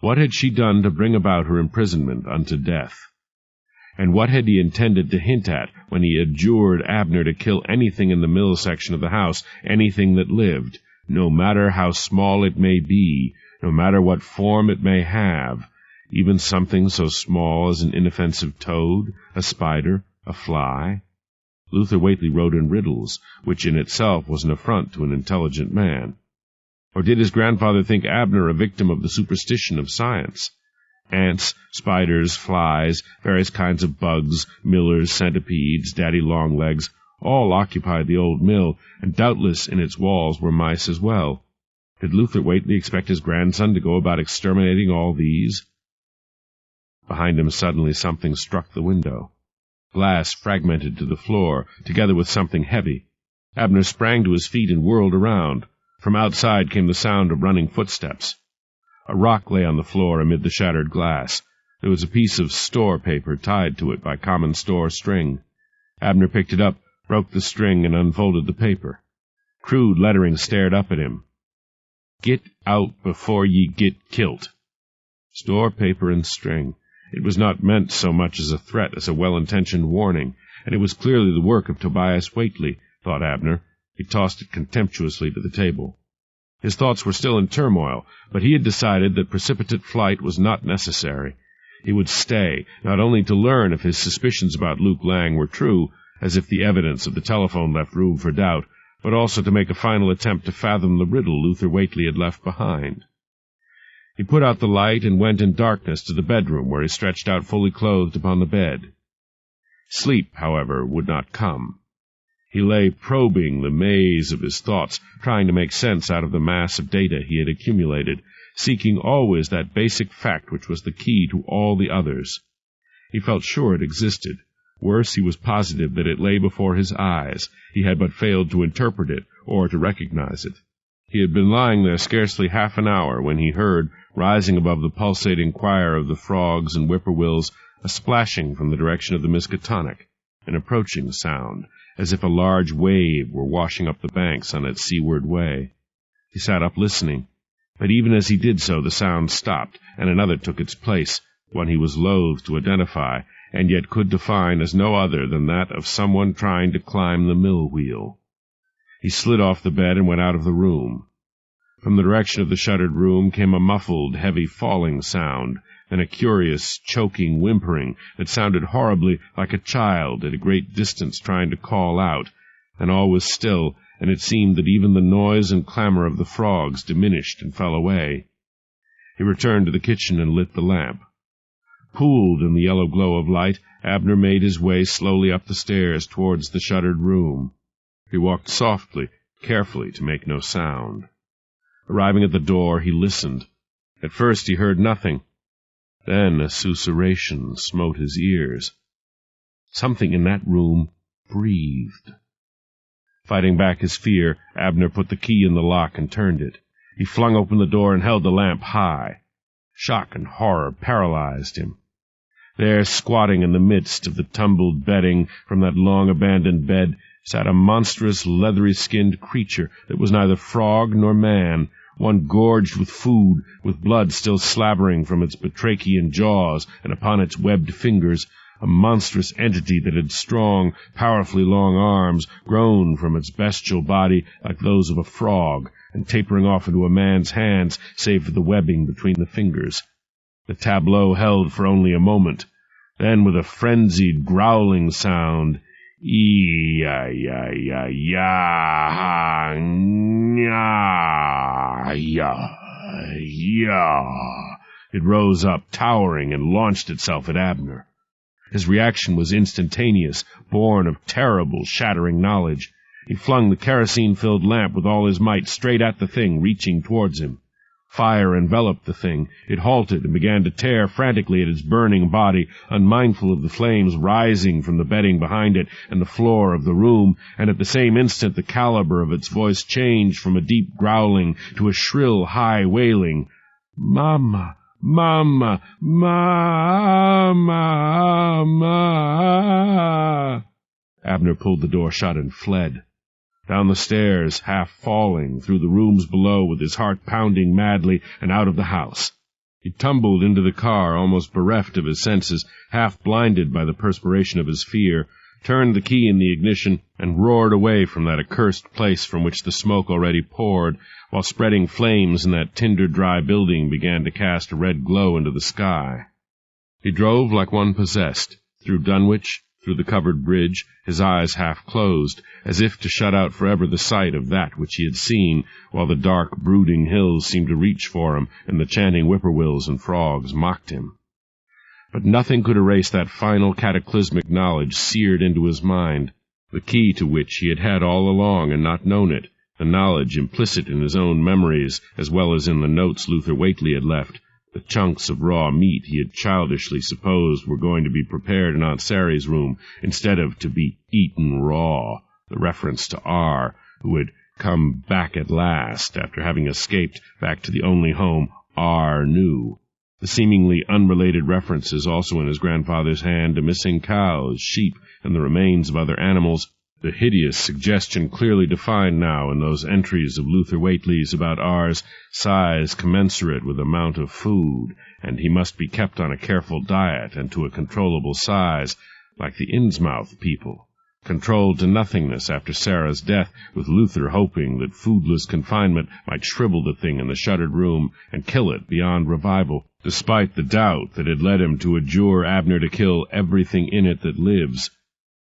What had she done to bring about her imprisonment unto death? And what had he intended to hint at when he adjured Abner to kill anything in the mill section of the house, anything that lived, no matter how small it may be, no matter what form it may have, even something so small as an inoffensive toad, a spider, a fly? Luther Whately wrote in riddles, which in itself was an affront to an intelligent man. Or did his grandfather think Abner a victim of the superstition of science? Ants, spiders, flies, various kinds of bugs, millers, centipedes, daddy-long-legs, All occupied the old mill, and doubtless in its walls were mice as well. Did Luther Whately expect his grandson to go about exterminating all these? Behind him suddenly something struck the window. Glass fragmented to the floor, together with something heavy. Abner sprang to his feet and whirled around. From outside came the sound of running footsteps. A rock lay on the floor amid the shattered glass. There was a piece of store paper tied to it by common store string. Abner picked it up, broke the string, and unfolded the paper. Crude lettering stared up at him. "Get out before ye get kilt." Store paper and string. It was not meant so much as a threat as a well-intentioned warning, and it was clearly the work of Tobias Whately, thought Abner. He tossed it contemptuously to the table. His thoughts were still in turmoil, but he had decided that precipitate flight was not necessary. He would stay, not only to learn if his suspicions about Luke Lang were true, as if the evidence of the telephone left room for doubt, but also to make a final attempt to fathom the riddle Luther Whately had left behind. He put out the light and went in darkness to the bedroom, where he stretched out fully clothed upon the bed. Sleep, however, would not come. He lay probing the maze of his thoughts, trying to make sense out of the mass of data he had accumulated, seeking always that basic fact which was the key to all the others. He felt sure it existed. Worse, he was positive that it lay before his eyes. He had but failed to interpret it or to recognize it. He had been lying there scarcely half an hour when he heard, rising above the pulsating choir of the frogs and whippoorwills, a splashing from the direction of the Miskatonic, an approaching sound, as if a large wave were washing up the banks on its seaward way. He sat up listening, but even as he did so the sound stopped, and another took its place, one he was loath to identify, and yet could define as no other than that of someone trying to climb the mill wheel. He slid off the bed and went out of the room. From the direction of the shuttered room came a muffled, heavy falling sound, then a curious, choking whimpering that sounded horribly like a child at a great distance trying to call out. Then all was still, and it seemed that even the noise and clamor of the frogs diminished and fell away. He returned to the kitchen and lit the lamp. Pooled in the yellow glow of light, Abner made his way slowly up the stairs towards the shuttered room. He walked softly, carefully, to make no sound. Arriving at the door, he listened. At first he heard nothing. Then a susurration smote his ears. Something in that room breathed. Fighting back his fear, Abner put the key in the lock and turned it. He flung open the door and held the lamp high. Shock and horror paralyzed him. There, squatting in the midst of the tumbled bedding from that long-abandoned bed, sat a monstrous, leathery-skinned creature that was neither frog nor man, one gorged with food, with blood still slavering from its batrachian jaws and upon its webbed fingers, a monstrous entity that had strong, powerfully long arms, grown from its bestial body like those of a frog, and tapering off into a man's hands, save for the webbing between the fingers. The tableau held for only a moment. Then, with a frenzied, growling sound, it rose up, towering, and launched itself at Abner. His reaction was instantaneous, born of terrible, shattering knowledge. He flung the kerosene-filled lamp with all his might straight at the thing reaching towards him. Fire enveloped the thing. It halted and began to tear frantically at its burning body, unmindful of the flames rising from the bedding behind it and the floor of the room, and at the same instant the caliber of its voice changed from a deep growling to a shrill, high wailing. "Mama! Mama! Mama!" Abner pulled the door shut and fled. Down the stairs, half falling, through the rooms below with his heart pounding madly, and out of the house. He tumbled into the car, almost bereft of his senses, half blinded by the perspiration of his fear, turned the key in the ignition, and roared away from that accursed place from which the smoke already poured, while spreading flames in that tinder-dry building began to cast a red glow into the sky. He drove like one possessed, through Dunwich, through the covered bridge, his eyes half closed, as if to shut out forever the sight of that which he had seen, while the dark, brooding hills seemed to reach for him, and the chanting whippoorwills and frogs mocked him. But nothing could erase that final cataclysmic knowledge seared into his mind. the key to which he had had all along and not known it, the knowledge implicit in his own memories as well as in the notes Luther Whately had left, the chunks of raw meat he had childishly supposed were going to be prepared in Aunt Sarah's room instead of to be eaten raw, the reference to R, who had come back at last after having escaped back to the only home R knew. The seemingly unrelated references also in his grandfather's hand to missing cows, sheep, and the remains of other animals, the hideous suggestion clearly defined now in those entries of Luther Whately's about R's size commensurate with amount of food, and he must be kept on a careful diet and to a controllable size, like the Innsmouth people, controlled to nothingness after Sarah's death, with Luther hoping that foodless confinement might shrivel the thing in the shuttered room and kill it beyond revival, despite the doubt that had led him to adjure Abner to kill everything in it that lives.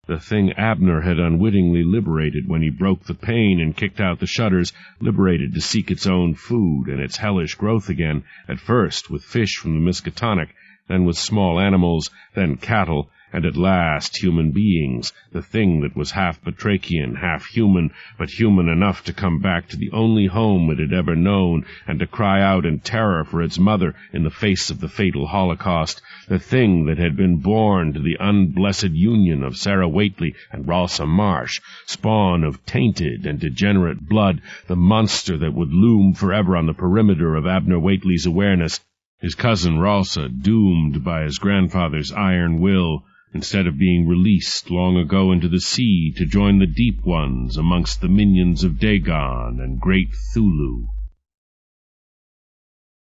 The thing Abner had unwittingly liberated when he broke the pane and kicked out the shutters, liberated to seek its own food and its hellish growth again, at first with fish from the Miskatonic, then with small animals, then cattle, and at last human beings, the thing that was half batrachian, half human, but human enough to come back to the only home it had ever known, and to cry out in terror for its mother in the face of the fatal Holocaust, the thing that had been born to the unblessed union of Sarah Whately and Ralsa Marsh, spawn of tainted and degenerate blood, the monster that would loom forever on the perimeter of Abner Whately's awareness, his cousin Ralsa doomed by his grandfather's iron will, instead of being released long ago into the sea to join the deep ones amongst the minions of Dagon and great Thulu.